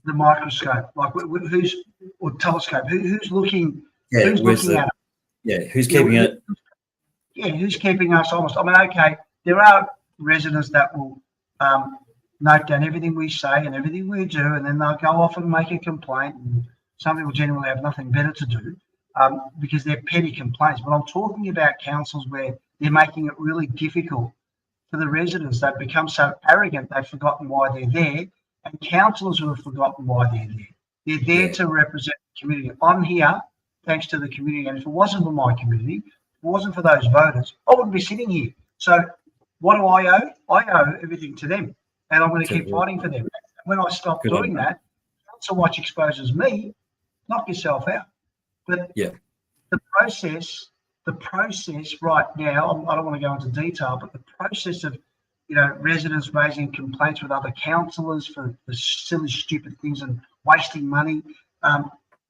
microscope? Like who's or telescope? Who's looking? Yeah, who's looking at it? Yeah, who's keeping it? Yeah, who's keeping us honest? I mean, okay, there are residents that will note down everything we say and everything we do, and then they'll go off and make a complaint. And some people genuinely have nothing better to do because they're petty complaints. But I'm talking about councils where they're making it really difficult for the residents. They've become so arrogant they've forgotten why they're there, and councillors who have forgotten why they're there. They're there to represent the community. I'm here thanks to the community, and if it wasn't for my community, if it wasn't for those voters, I wouldn't be sitting here. So what do I owe? I owe everything to them, and I'm going to keep fighting for them. When I stop doing that, Council Watch exposes me. Knock yourself out. But the process right now, I don't want to go into detail, but the process of residents raising complaints with other councillors for silly, stupid things and wasting money.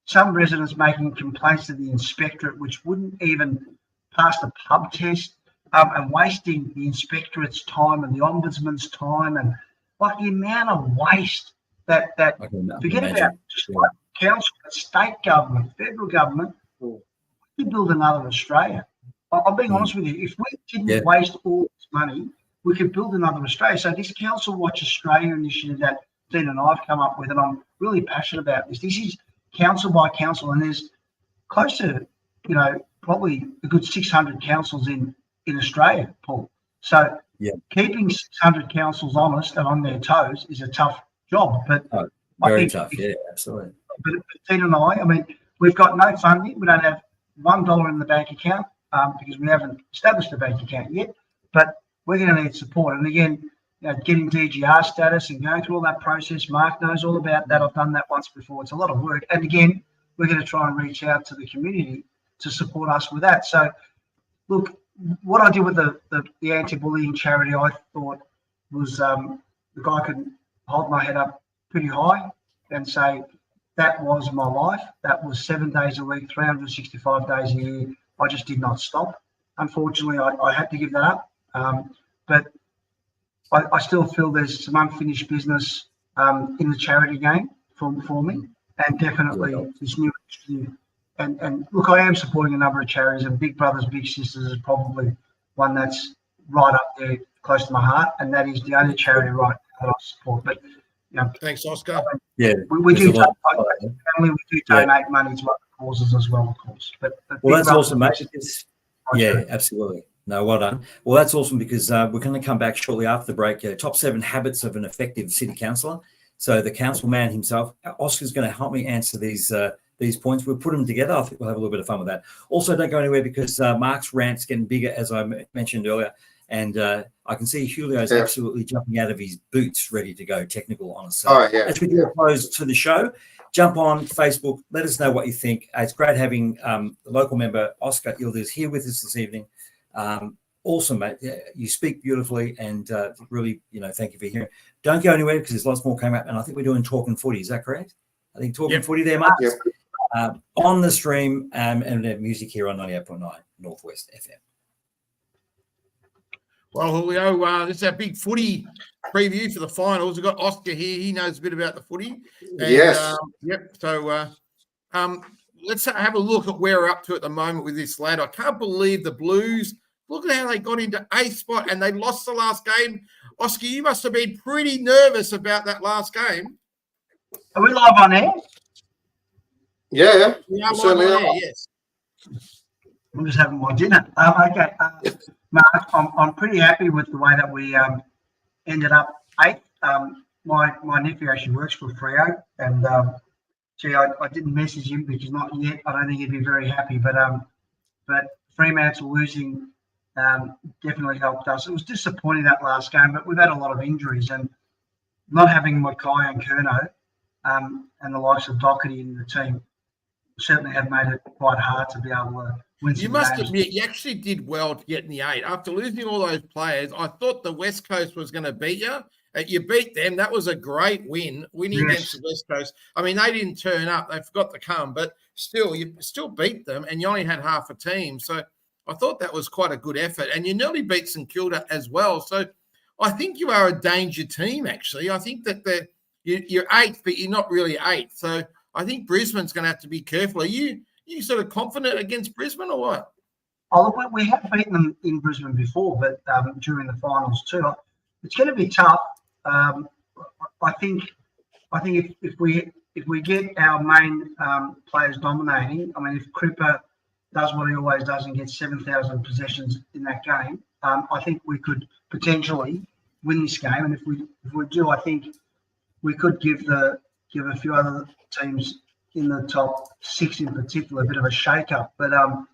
Some residents making complaints to the inspectorate, which wouldn't even pass the pub test, and wasting the inspectorate's time and the ombudsman's time, and like the amount of waste that forget about just like council, state government, federal government. We could build another Australia. I'm being honest with you. If we didn't waste all this money, we could build another Australia. So this Council Watch Australia initiative that Dean and I've come up with, and I'm really passionate about this. This is council by council, and there's close to, probably a good 600 councils in Australia, Paul. So keeping 600 councils honest and on their toes is a tough job. But very tough, absolutely. But Dean and I mean, we've got no funding. We don't have $1 in the bank account because we haven't established a bank account yet. But we're going to need support. And again, getting DGR status and going through all that process. Mark knows all about that. I've done that once before. It's a lot of work. And again, we're going to try and reach out to the community to support us with that. So, look, what I did with the anti-bullying charity, I thought was the guy could hold my head up pretty high and say, that was my life. That was 7 days a week, 365 days a year. I just did not stop. Unfortunately, I had to give that up. But I still feel there's some unfinished business in the charity game for me, and definitely this new initiative. And look, I am supporting a number of charities, and Big Brothers Big Sisters is probably one that's right up there, close to my heart, and that is the only charity right now that I support. But thanks, Oscar. We do donate money to other causes as well, of course. But that's awesome, mate. Absolutely. No, well done. Well, that's awesome because we're going to come back shortly after the break. Top 7 habits of an effective city councillor. So the council man himself, Oscar's going to help me answer these points. We'll put them together. I think we'll have a little bit of fun with that. Also, don't go anywhere because Mark's rant's getting bigger, as I mentioned earlier. And I can see Julio's absolutely jumping out of his boots, ready to go technical on us. So as we get close to the show, jump on Facebook. Let us know what you think. It's great having the local member, Oscar Yildiz, here with us this evening. Awesome, mate. You speak beautifully, and really, thank you for hearing. Don't go anywhere because there's lots more coming up, and I think we're doing Talking Footy. Is that correct? I think Talking Footy there, Mark. On the stream and music here on 98.9 Northwest FM. Well, Julio, this is our big footy preview for the finals. We've got Oscar here. He knows a bit about the footy. And, So let's have a look at where we're up to at the moment with this lad. I can't believe the Blues. Look at how they got into 8th spot and they lost the last game. Oscar, you must have been pretty nervous about that last game. Are we live on air? Yeah. We are live on air, yes. I'm just having my dinner. Okay. Mark, I'm pretty happy with the way that we ended up 8th. My nephew actually works for Freo, and I didn't message him because not yet. I don't think he'd be very happy, but Fremantle losing definitely helped us. It was disappointing that last game, but we've had a lot of injuries, and not having Mackay and Curnow and the likes of Doherty in the team certainly have made it quite hard to be able to win some You must games. admit, you actually did well to get in the 8. After losing all those players, I thought the West Coast was going to beat you. You beat them. That was a great win, winning against the West Coast. I mean, they didn't turn up. They forgot to come, but still, you still beat them, and you only had half a team. So I thought that was quite a good effort. And you nearly beat St Kilda as well. So I think you are a danger team, actually. I think that you're eighth, but you're not really eighth. So I think Brisbane's going to have to be careful. Are you sort of confident against Brisbane or what? Oh, look, we have beaten them in Brisbane before, but during the finals too. It's going to be tough. I think if we get our main players dominating, I mean, if Cripper does what he always does and gets 7,000 possessions in that game, I think we could potentially win this game. And if we do, I think we could give a few other teams in the top 6 in particular a bit of a shake-up. But I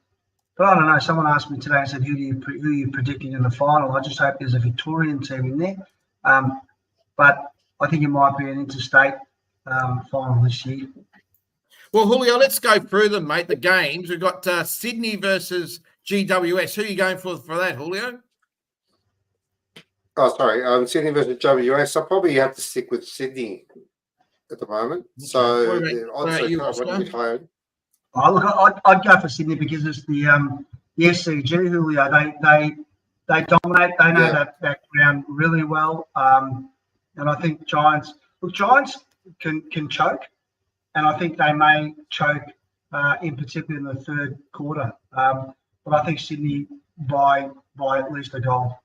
don't know. Someone asked me today and said, who are you predicting in the final? I just hope there's a Victorian team in there. But I think it might be an interstate final this year. Well, Julio, let's go through them, mate, the games. We've got Sydney versus GWS. Who are you going for that, Julio? Oh, sorry. Sydney versus GWS. I'll probably have to stick with Sydney at the moment. Okay. So the odds are a bit higher. Oh, look, I'd go for Sydney because it's the SCG, Julio. They dominate. They know that ground really well. And I think Giants can choke, and I think they may choke in particular in the third quarter. But I think Sydney by at least a goal.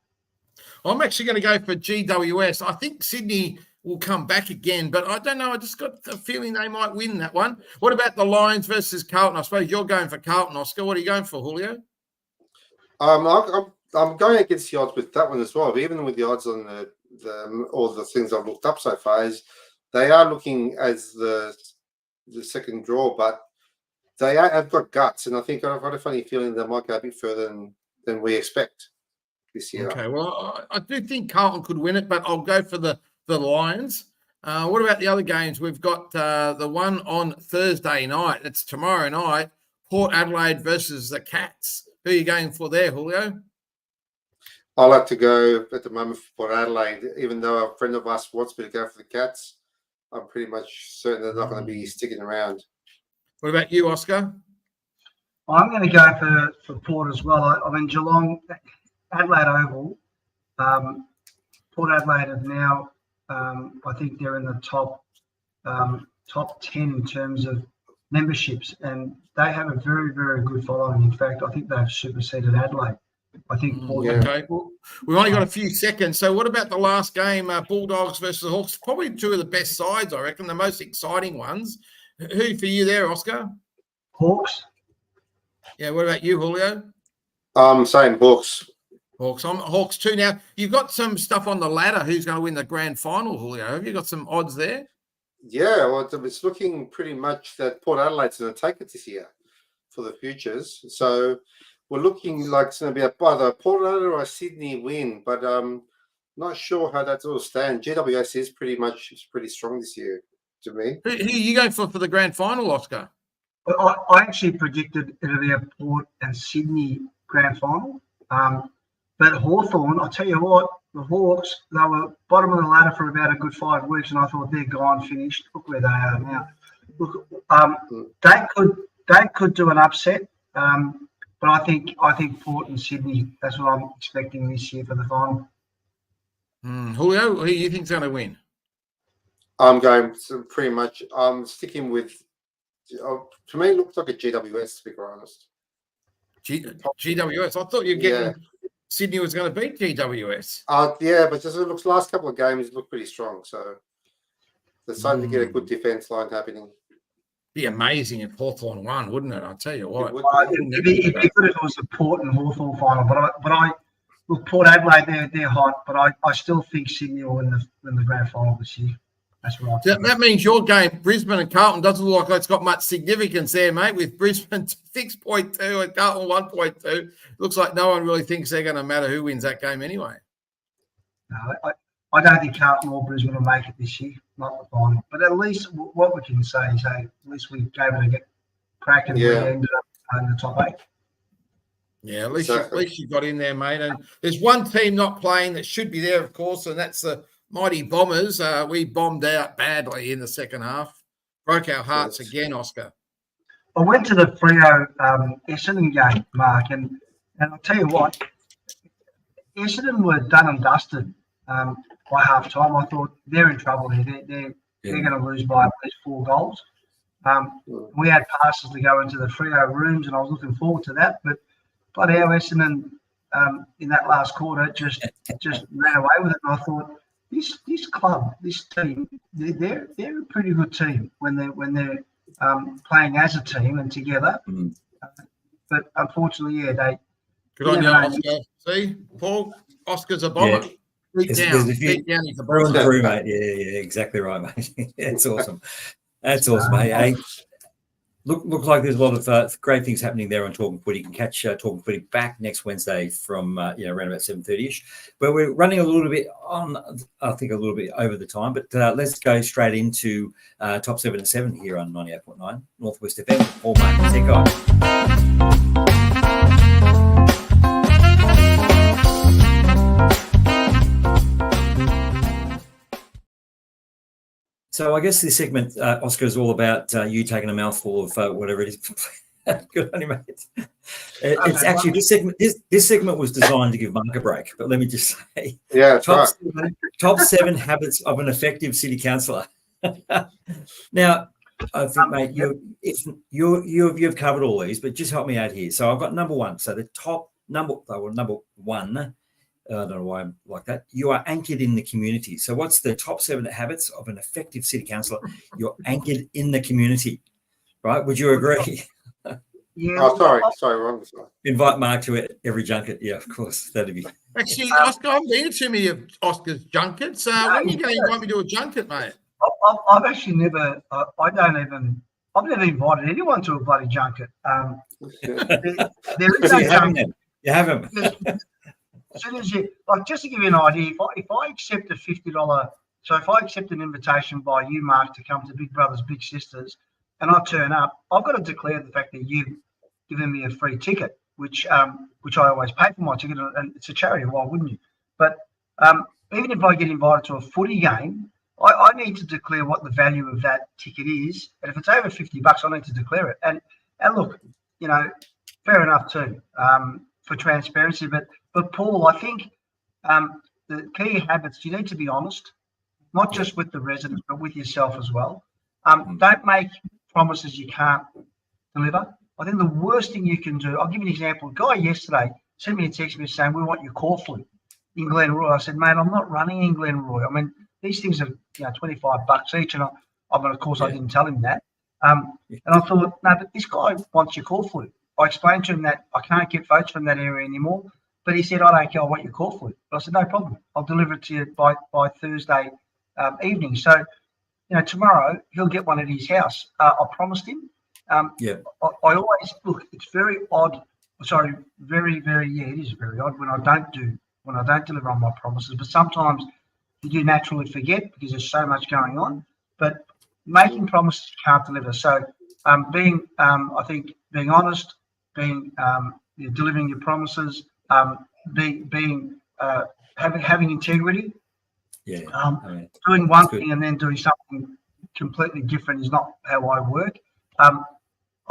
I'm actually going to go for GWS. I think Sydney will come back again, but I don't know. I just got the feeling they might win that one. What about the Lions versus Carlton? I suppose you're going for Carlton, Oscar. What are you going for, Julio? I'm going against the odds with that one as well. But even with the odds on all the things I've looked up so far, is they are looking as the second draw, but they have got guts, and I think I've got a funny feeling they might go a bit further than we expect this year. Okay, well, I do think Carlton could win it, but I'll go for the Lions. What about the other games? We've got the one on Thursday night. It's tomorrow night. Port Adelaide versus the Cats. Who are you going for there, Julio? I like to go at the moment for Port Adelaide, even though a friend of us wants me to go for the Cats. I'm pretty much certain they're not going to be sticking around. What about you, Oscar? I'm going to go for Port as well. I mean, Geelong, Adelaide Oval, Port Adelaide have now, I think they're in the top 10 in terms of memberships, and they have a very, very good following. In fact, I think they've superseded Adelaide. I think Port. Yeah. Okay. Well, we've only got a few seconds. So what about the last game, Bulldogs versus Hawks? Probably two of the best sides, I reckon, the most exciting ones. Who for you there, Oscar? Hawks. Yeah, what about you, Julio? Same Hawks. Hawks. I'm Hawks too. Now, you've got some stuff on the ladder. Who's going to win the grand final, Julio? Have you got some odds there? Yeah, well, it's looking pretty much that Port Adelaide's going to take it this year for the futures. So we're looking like it's going to be either Port Adelaide or a Sydney win, but not sure how that's all stand. GWS is pretty strong this year to me. Who are you going for the grand final, Oscar? I actually predicted it'll be a Port and Sydney grand final. But Hawthorn, I'll tell you what, the Hawks, they were bottom of the ladder for about a good 5 weeks, and I thought they're gone, finished. Look where they are now. Look, they could do an upset, but I think Port and Sydney, that's what I'm expecting this year for the final. Julio, who do you think's going to win? I'm going pretty much. I'm sticking with. To me, it looks like a GWS, to be quite honest. GWS. I thought you were getting Sydney was going to beat GWS. Yeah, but just it looks last couple of games look pretty strong. So they're starting to get a good defense line happening. Be amazing if Hawthorn won, wouldn't it? I'll tell you what. It'd be good if it was a Port and Hawthorn final, but I look, Port Adelaide, they're hot, but I still think Sydney will win the grand final this year. That's what that means your game, Brisbane and Carlton, doesn't look like it's got much significance there, mate, with Brisbane 6.2 and Carlton 1.2. Looks like no one really thinks they're going to matter who wins that game anyway. No, I don't think Carlton or Brisbane will make it this year, not the final. But at least what we can say is, at least we gave it a get crack and we ended up in the top 8. Yeah, at least you got in there, mate. And there's one team not playing that should be there, of course, and that's the mighty Bombers. We bombed out badly in the second half. Broke our hearts again, Oscar. I went to the Freo Essendon game, Mark, and And I'll tell you what, Essendon were done and dusted by half time. I thought they're in trouble here. They're going to lose by at least 4 goals. We had passes to go into the Freo rooms, and I was looking forward to that. But bloody hell, Essendon in that last quarter just ran away with it. And I thought, this club, this team, they're a pretty good team when they're playing as a team and together. But unfortunately, they. Good on you, Oscar. See, Paul, Oscar's a bomber. Deep down, he's a bomber. Through, mate. Yeah, exactly right, mate. That's awesome. That's awesome, mate. Hey, look like there's a lot of great things happening there on Talking Footy. You can catch Talking Footy back next Wednesday from around about 7:30ish. But we're running a little bit over the time. But let's go straight into top 7 at 7 here on 98.9 Northwest FM. Paul Martin, take on. So I guess this segment, Oscar, is all about you taking a mouthful of whatever it is. Good on you, mate. It's actually this segment was designed to give Mark a break, but let me just say, top 7 habits of an effective city councillor. Now, I think, mate, you've covered all these, but just help me out here. So I've got number 1. So the top number 1. I don't know why I'm like that. You are anchored in the community. So what's the top 7 habits of an effective city councillor? You're anchored in the community, right? Would you agree? Yeah. Oh, sorry, wrong side. Invite Mark to every junket. Yeah, of course. That'd be. Actually, Oscar, I've been to too many of Oscar's junkets. When are you going to invite me to a junket, mate? I've actually never. I've never invited anyone to a bloody junket. There is no junket. You haven't. As soon as just to give you an idea, if I accept a $50, so if I accept an invitation by you, Mark, to come to Big Brothers Big Sisters, and I turn up, I've got to declare the fact that you've given me a free ticket, which I always pay for my ticket, and it's a charity. Why wouldn't you? But even if I get invited to a footy game, I need to declare what the value of that ticket is, and if it's over $50, I need to declare it. And look, fair enough too, for transparency, But Paul, I think the key habits, you need to be honest, not just with the residents, but with yourself as well. Don't make promises you can't deliver. I think the worst thing you can do, I'll give you an example. A guy yesterday sent me a text message saying, we want your call fleet in Glenroy. I said, mate, I'm not running in Glenroy. I mean, these things are $25 each. And of course, I didn't tell him that. And I thought, no, but this guy wants your call fleet. I explained to him that I can't get votes from that area anymore. But he said, I don't care, I want your call for it. I said, no problem. I'll deliver it to you by Thursday evening. So, tomorrow he'll get one at his house. I promised him. I always, look, it's very odd. Sorry, very, very, it is very odd when I don't deliver on my promises. But sometimes you do naturally forget because there's so much going on. But making promises you can't deliver. So being honest, delivering your promises, having integrity, doing one thing and then doing something completely different is not how I work.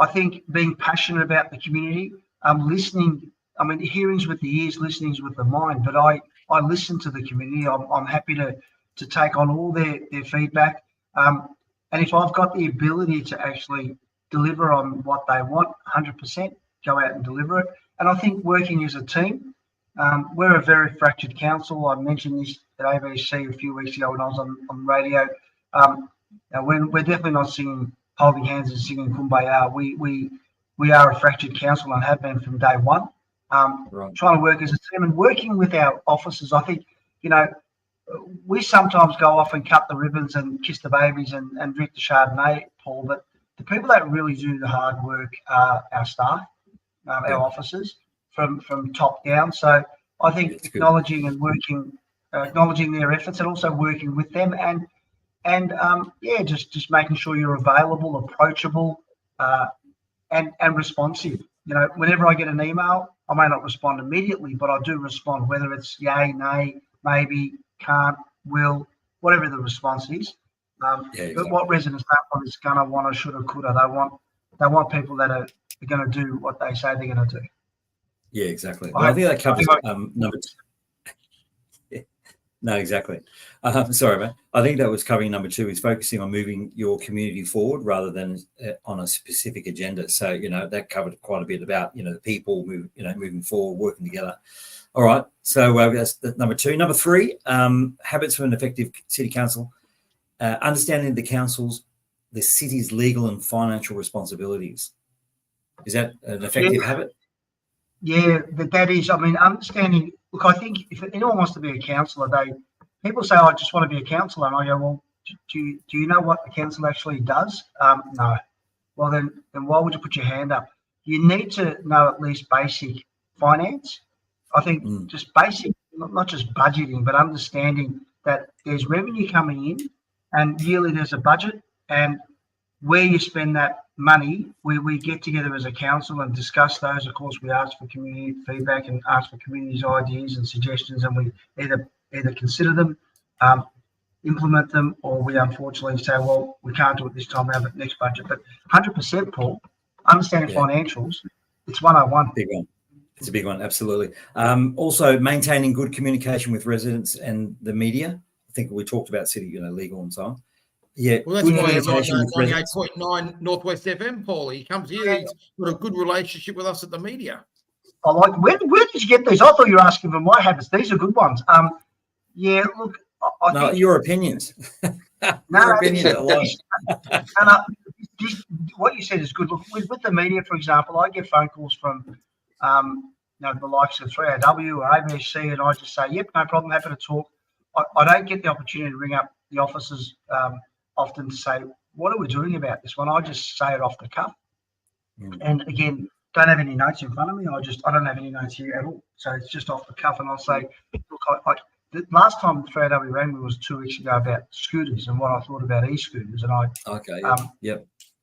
I think being passionate about the community, listening. I mean, hearings with the ears, listening's with the mind. But I listen to the community. I'm happy to take on all their feedback. And if I've got the ability to actually deliver on what they want, 100%, go out and deliver it. And I think working as a team, we're a very fractured council. I mentioned this at ABC a few weeks ago when I was on radio. We're definitely not holding hands and singing Kumbaya. We are a fractured council and have been from day one. Trying to work as a team and working with our officers. I think, we sometimes go off and cut the ribbons and kiss the babies and drink the Chardonnay, Paul, but the people that really do the hard work are our staff. Our officers from top down. So I think acknowledging and working, acknowledging their efforts and also working with them and just making sure you're available, approachable, and responsive. Whenever I get an email, I may not respond immediately, but I do respond, whether it's yay, nay, maybe, can't, will, whatever the response is. But what residents don't want is gonna, wanna, shoulda, coulda. They want people that are going to do what they say they're going to do. Yeah, exactly. Well, I think that covers number two. No, exactly. Sorry, man. I think that was covering number two, is focusing on moving your community forward rather than on a specific agenda. So, that covered quite a bit about, the people moving forward, working together. All right. So that's number two. Number three, habits of an effective city council, understanding the city's legal and financial responsibilities. Is that an effective habit? Yeah, that is. I mean, understanding. Look, I think if anyone wants to be a councillor, people say, "I just want to be a councillor," and I go, "Well, do you know what the council actually does?" No. Well, then why would you put your hand up? You need to know at least basic finance. I think just basic, not just budgeting, but understanding that there's revenue coming in, and yearly there's a budget, and where you spend that money, we get together as a council and discuss those. Of course, we ask for community feedback and ask for community's ideas and suggestions, and we either consider them, implement them, or we unfortunately say, well, we can't do it this time, have it next budget. But 100%, Paul, understanding financials, it's 101. Big one. It's a big one, absolutely. Also, maintaining good communication with residents and the media. I think we talked about city, legal and so on. Yeah. Well, that's why he's on 98.9 Northwest FM, Paul. He comes here. He's got a good relationship with us at the media. I like. Where did you get these? I thought you were asking for my habits. These are good ones. Yeah. Look. I think, your opinions. Your opinions. What you said is good. Look, with the media, for example, I get phone calls from, the likes of 3AW or ABC, and I just say, "Yep, no problem, happy to talk." I don't get the opportunity to ring up the officers often to say, "What are we doing about this one?" I just say it off the cuff. And again, don't have any notes in front of me. I don't have any notes here at all. So it's just off the cuff, and I'll say, "Look, the last time 3AW rang me was 2 weeks ago about scooters and what I thought about e-scooters, and I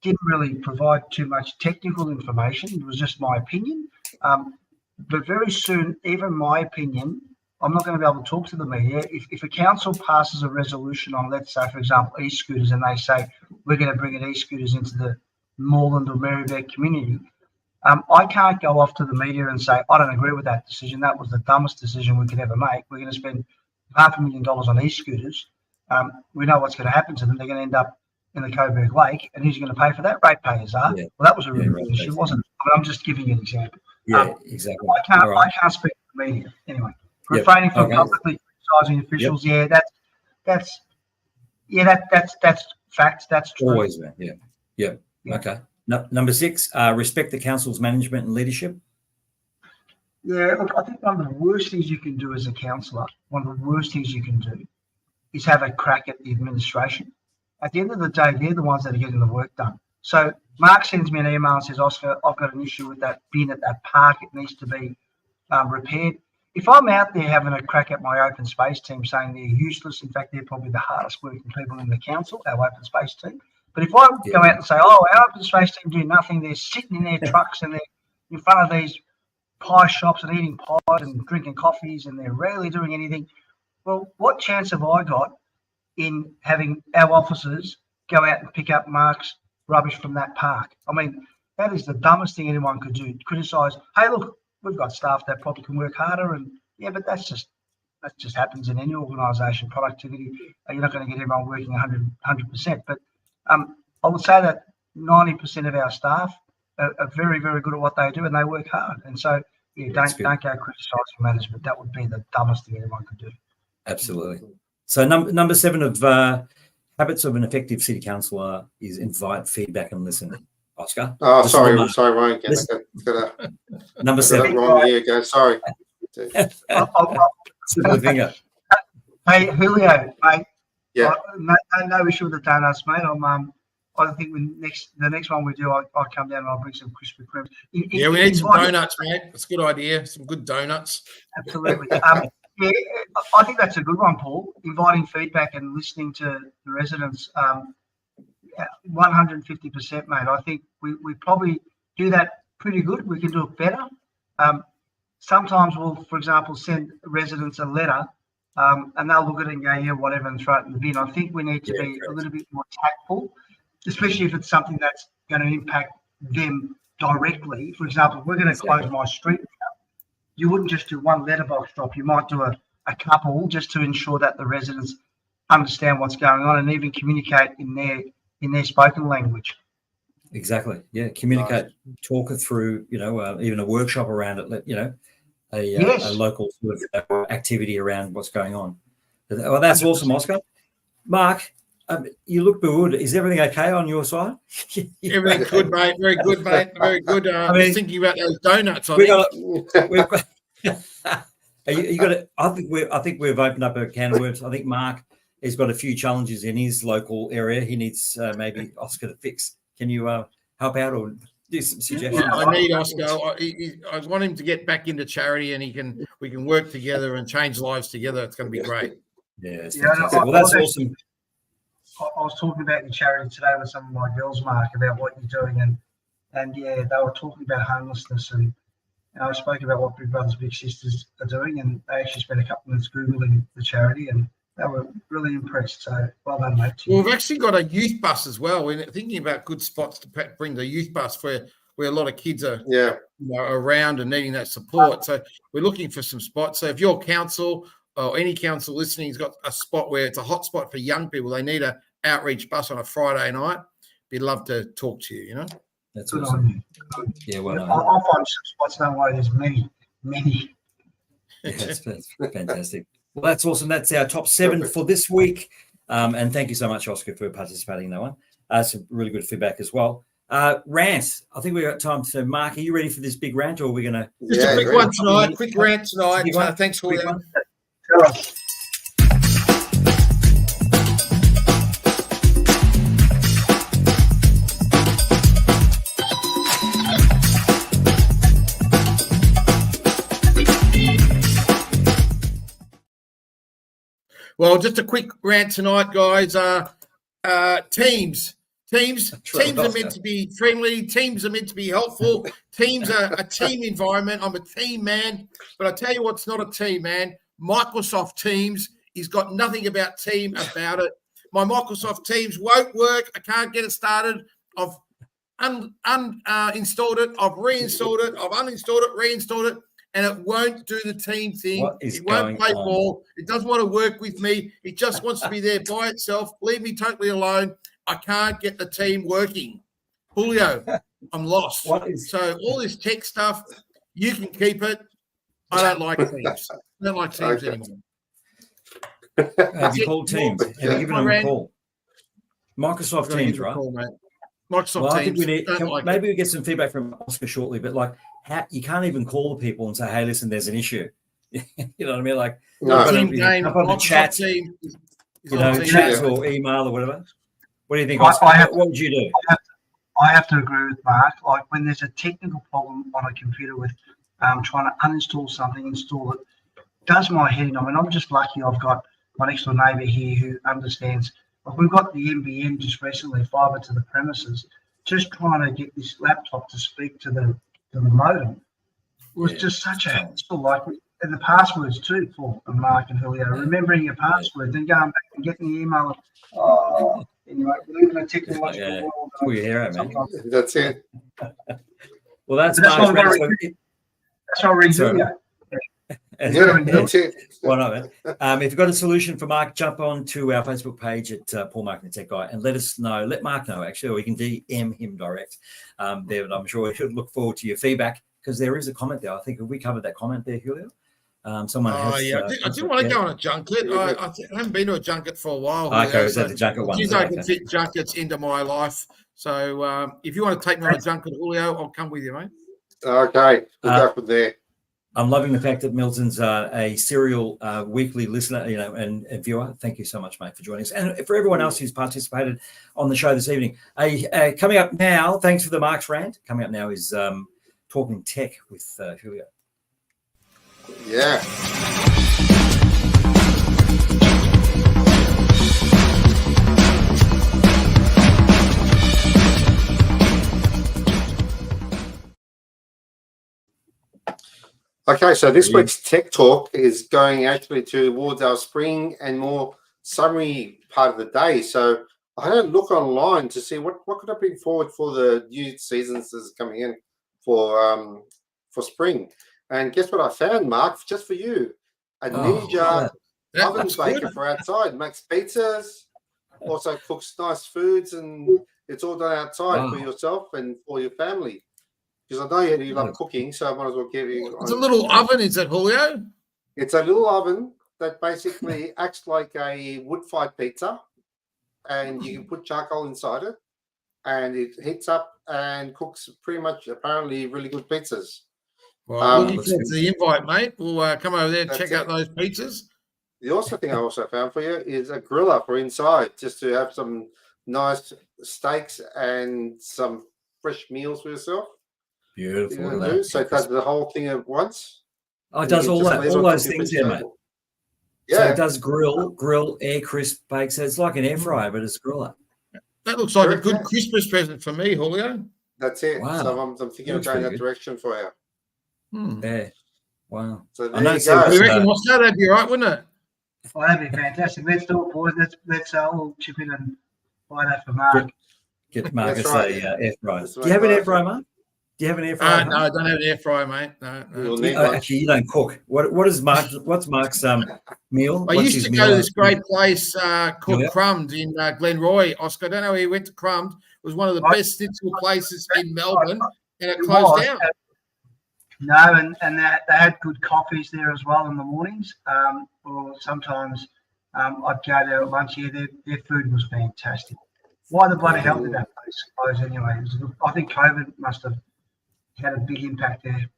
didn't really provide too much technical information. It was just my opinion. But very soon, even my opinion, I'm not going to be able to talk to the media. If a council passes a resolution on, let's say, for example, e-scooters, and they say, we're going to bring in e-scooters into the Moreland or Marybeck community, I can't go off to the media and say, I don't agree with that decision. That was the dumbest decision we could ever make. We're going to spend $500,000 on e-scooters. We know what's going to happen to them. They're going to end up in the Coburg Lake, and who's going to pay for that? Ratepayers are. Yeah. Well, that was a really big issue, wasn't it? But I'm just giving you an example. Yeah, exactly. I can't speak to the media anyway. Refraining from publicly criticising officials. Yep. That's facts. That's true. Always, man. Yeah. Okay. Number 6, respect the council's management and leadership. Yeah, look, I think one of the worst things you can do as a councillor, is have a crack at the administration. At the end of the day, they're the ones that are getting the work done. So Mark sends me an email and says, Oscar, I've got an issue with that bin at that park. It needs to be repaired. If I'm out there having a crack at my open space team saying they're useless, in fact, they're probably the hardest working people in the council, our open space team. But if I go out and say, our open space team do nothing, they're sitting in their trucks and they're in front of these pie shops and eating pies and drinking coffees and they're rarely doing anything, well, what chance have I got in having our officers go out and pick up Mark's rubbish from that park? I mean, that is the dumbest thing anyone could do. Criticise, hey, look, we've got staff that probably can work harder, and but that just happens in any organisation. Productivity, you're not going to get everyone working 100%. But I would say that 90% of our staff are very, very good at what they do, and they work hard. And so, don't go criticising management. That would be the dumbest thing anyone could do. Absolutely. So number 7 of habits of an effective city councillor is invite feedback and listen. Oscar? Oh, sorry, Ryan. Number 7. Wrong year ago. Sorry. Finger. Hey, Julio, mate. Yeah. No issue with the donuts, mate. I think the next one we do, I'll come down and I'll bring some Krispy Kremes. We need some donuts, mate. That's a good idea. Some good donuts. Absolutely. I think that's a good one, Paul. Inviting feedback and listening to the residents. 150%, mate. I think we probably do that pretty good. We can do it better. Sometimes we'll, for example, send residents a letter and they'll look at it and go, yeah, whatever, and throw it in the bin. I think we need to be a little bit more tactful, especially if it's something that's going to impact them directly. For example, if we're going to close my street you wouldn't just do one letterbox drop. You might do a couple just to ensure that the residents understand what's going on and even communicate in their spoken language. Exactly. Yeah. Communicate, talk it through, even a workshop around it, a local sort of activity around what's going on. Well, that's 100%. Awesome, Oscar. Mark, you look bewildered. Is everything okay on your side? Everything's good, mate. Very good, mate. Very good. Just thinking about those donuts. We've got you got it. I think we've opened up a can of worms. I think Mark has got a few challenges in his local area. He needs maybe Oscar to fix. Can you help out or do some suggestions? I need Oscar. I want him to get back into charity, and we can work together and change lives together. It's going to be great. Yeah, well, that's awesome. I was talking about your charity today with some of my girls, Mark, about what you're doing, and yeah, they were talking about homelessness, and I spoke about what Big Brothers Big Sisters are doing, and they actually spent a couple of minutes googling the charity, and they were really impressed. So well done, mate. Well, we've actually got a youth bus as well. We're thinking about good spots to bring the youth bus where a lot of kids are around and needing that support. So we're looking for some spots. So if your council or any council listening has got a spot where it's a hot spot for young people, they need an outreach bus on a Friday night, we'd love to talk to you, That's awesome. Yeah, well, I'll find some spots. Don't worry, there's many. Yeah, that's fantastic. Well, that's awesome. That's our top 7 for this week. And thank you so much, Oscar, for participating in that one. Some really good feedback as well. Rant. I think we've got time to Mark. Are you ready for this big rant, or are we going to? Just a quick one tonight. Quick rant tonight. Thanks for that. Well, just a quick rant tonight, guys. Teams are meant to be friendly. Teams are meant to be helpful. Teams are a team environment. I'm a team man, but I tell you what's not a team, man. Microsoft Teams. He's got nothing about team about it. My Microsoft Teams won't work. I can't get it started. I've uninstalled it. I've reinstalled it. I've uninstalled it, reinstalled it, and it won't do the team thing. It won't play ball. It doesn't want to work with me. It just wants to be there by itself. Leave me totally alone. I can't get the team working. Julio, I'm lost. So all this tech stuff, you can keep it. I don't like Teams. I don't like Teams anymore. Have you called Teams? Have you given them a call? Microsoft Teams, right? Microsoft Teams. I think maybe we get some feedback from Oscar shortly, but you can't even call the people and say, hey, listen, there's an issue. You know what I mean? Like, team name, up on the chat, team, chat or email or whatever. What do you think, Oscar? What would you do? I have to agree with Mark. Like when there's a technical problem on a computer with trying to uninstall something, install it, does my head in. I mean, I'm just lucky I've got my next door neighbour here who understands. Like we've got the NBN just recently, fibre to the premises, just trying to get this laptop to speak to the modem. It was just such a hassle. Like, and the passwords too for Mark and Julio. Remembering your password, then going back and getting the email. Anyway, we live in a technological world. Pull your hair out, man. That's it. Well, that's why I read Julio. That's it. Well, no, man. If you've got a solution for Mark, jump on to our Facebook page at Paul Mark and the Tech Guy and let us know. Let Mark know, actually, or we can DM him direct. There, I'm sure we should look forward to your feedback because there is a comment there. I think have we covered that comment there, Julio? Someone has. I didn't want to go on a junket. I haven't been to a junket for a while. Okay, is that the junket one? I can fit junkets into my life. So if you want to take me on a junket, Julio, I'll come with you, mate. Okay, we'll go from there. I'm loving the fact that Milton's a serial weekly listener, and viewer. Thank you so much, mate, for joining us. And for everyone else who's participated on the show this evening. Coming up now, thanks for the Mark's rant. Coming up now is Talking Tech with Julio. Yeah. Okay, so this week's Tech Talk is going actually towards our spring and more summery part of the day. So I had a look online to see what could I bring forward for the new seasons that's coming in for spring. And guess what I found, Mark? Just for you, a Oh, ninja That oven looks baker good. for outside. Makes pizzas, also cooks nice foods, and it's all done outside for Wow. yourself and for your family. Because I know you love cooking, so I might as well give you. It's a little oven, is it, Julio? It's a little oven that basically acts like a wood-fired pizza, and you can put charcoal inside it, and it heats up and cooks pretty much apparently really good pizzas. Well, looking looks forward to the invite, mate. We'll come over there and That's check it. out those pizzas. The also thing I also found for you is a griller for inside, just to have some nice steaks and some fresh meals for yourself. Beautiful. You Look know, at that. so it does the whole thing at once. Oh, it And does you all can just that, leave all it on those top of things your there, mate. table. So Yeah, it does grill, air crisp, bake. So it's like an air fryer, but it's a griller. That looks like a Correct, good yeah. Christmas present for me, Julio. that's it. Wow. So I'm thinking of Looks going pretty that good. direction for you. Hmm. Yeah. Wow. So I there know you it says, go. What do you reckon, Oscar? That'd be all right, wouldn't it? Well, that'd be fantastic. Let's do it, boys. Let's all chip in and buy that for Mark. Get Marcus That's right. a air fryer. That's Do you have an right. air fryer, Mark? Do you have an air fryer? at No, home? I don't have an air fryer, mate. No. You'll need Oh, one. actually, you don't cook. What is Mark? What's Mark's meal? I What's used his to meal go to on- this great place called Yeah. Crumbed in Glenroy. Oscar, I don't know where he went to Crumbed. It was one of the best schnitzel places in Melbourne, and it closed down. No, and they had good coffees there as well in the mornings. Or sometimes I'd go there at lunch. Yeah, their food was fantastic. Why the bloody hell did that place close anyway? I think COVID must have had a big impact there.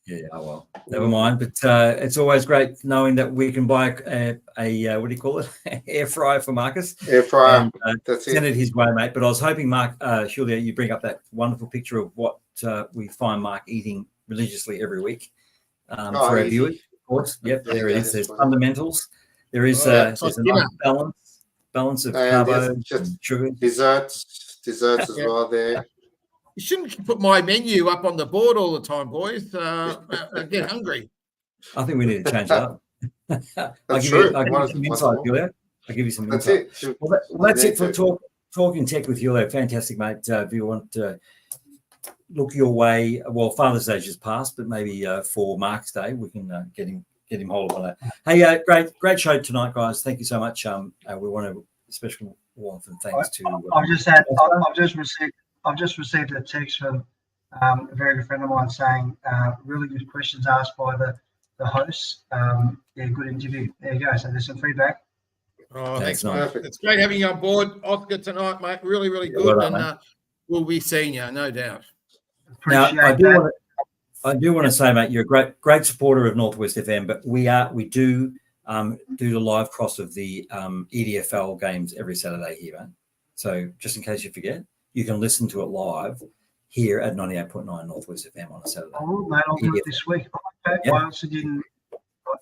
Yeah. Oh well, never mind. But it's always great knowing that we can buy a what do you call it? Air fryer for Marcus. Air fryer. And, That's send it. it his way, mate. But I was hoping, Mark, Julia, you bring up that wonderful picture of what we find Mark eating religiously every week for our easy. viewers. Of course, yep, Yeah, there it yeah, is. There's that's fine. fundamentals. There is that's there's a like nice balance of And carbs there's just and sugar. Desserts as Yeah. well there. You shouldn't put my menu up on the board all the time, boys. I get hungry. I think we need to change that up. I'll give true. you some Once insight, more. Julia. I'll give you some That's insight. it. Well, that's You it for need to. talking tech with Julio. Fantastic, mate. If you want to look your way, well, Father's Day just passed, but maybe for Mark's Day, we can get him hold of that. Hey, great show tonight, guys. Thank you so much. We want to special warmth and thanks to. I've just received a text from a very good friend of mine saying really good questions asked by the hosts. Yeah, good interview. There you go. So there's some feedback. Oh, Thanks, thanks, mate. mate. Perfect. It's great having you on board, Oscar, tonight, mate. Really, really Yeah, good. well done, And we'll be seeing you, no doubt. Now, Appreciate I that. do want to say, mate, you're a great supporter of Northwest FM, but we do the live cross of the EDFL games every Saturday here, mate. So just in case you forget, you can listen to it live here at 98.9 Northwest FM on a Saturday. I will, mate. I'll do it this week. Okay. Yeah. I also didn't.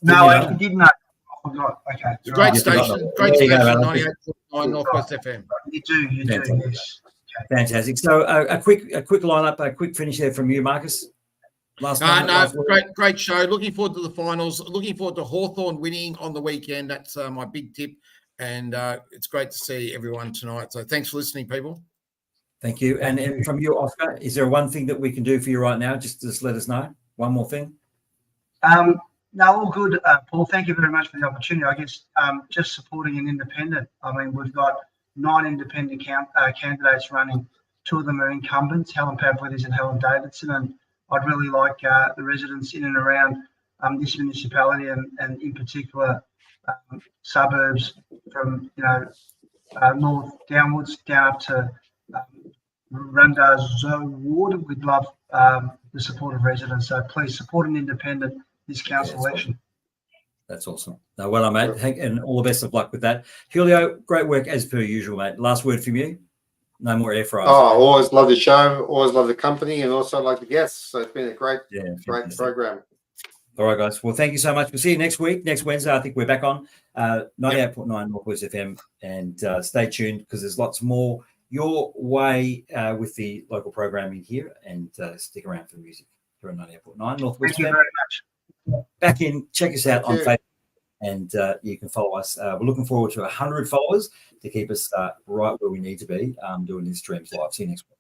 No, I actually didn't know. I forgot. Okay. It's a great You forgot station. that. Great There you go, station, mate. 98.9 Northwest FM. You do. Fantastic. Yes. Fantastic. So a quick lineup, a quick finish there from you, Marcus. Last word. Great show. Looking forward to the finals. Looking forward to Hawthorn winning on the weekend. That's my big tip. And it's great to see everyone tonight. So thanks for listening, people. Thank you. And from you, Oscar, is there one thing that we can do for you right now? Just let us know. One more thing. No, all good, Paul. Thank you very much for the opportunity. I guess just supporting an independent. I mean, we've got 9 independent candidates running. 2 of them are incumbents, Helen Pavlidis and Helen Davidson. And I'd really like the residents in and around this municipality and in particular suburbs from, north downwards down up to Randazzo Ward. We'd love the support of residents. So please support an independent this council election. That's awesome. No, well done, mate. And all the best of luck with that. Julio, great work as per usual, mate. Last word from you. No more air fryers. Oh, always love the show. Always love the company, and also like the guests. So it's been a great program. All right, guys. Well, thank you so much. We'll see you next week. Next Wednesday, I think we're back on 98.9 Northwest FM. And stay tuned because there's lots more your way with the local programming here. And stick around for the music here on 98.9 Northwest FM. Thank you very much. Back in, check us out on Thank Facebook, and you can follow us. We're looking forward to 100 followers to keep us right where we need to be doing these streams live. See you next week.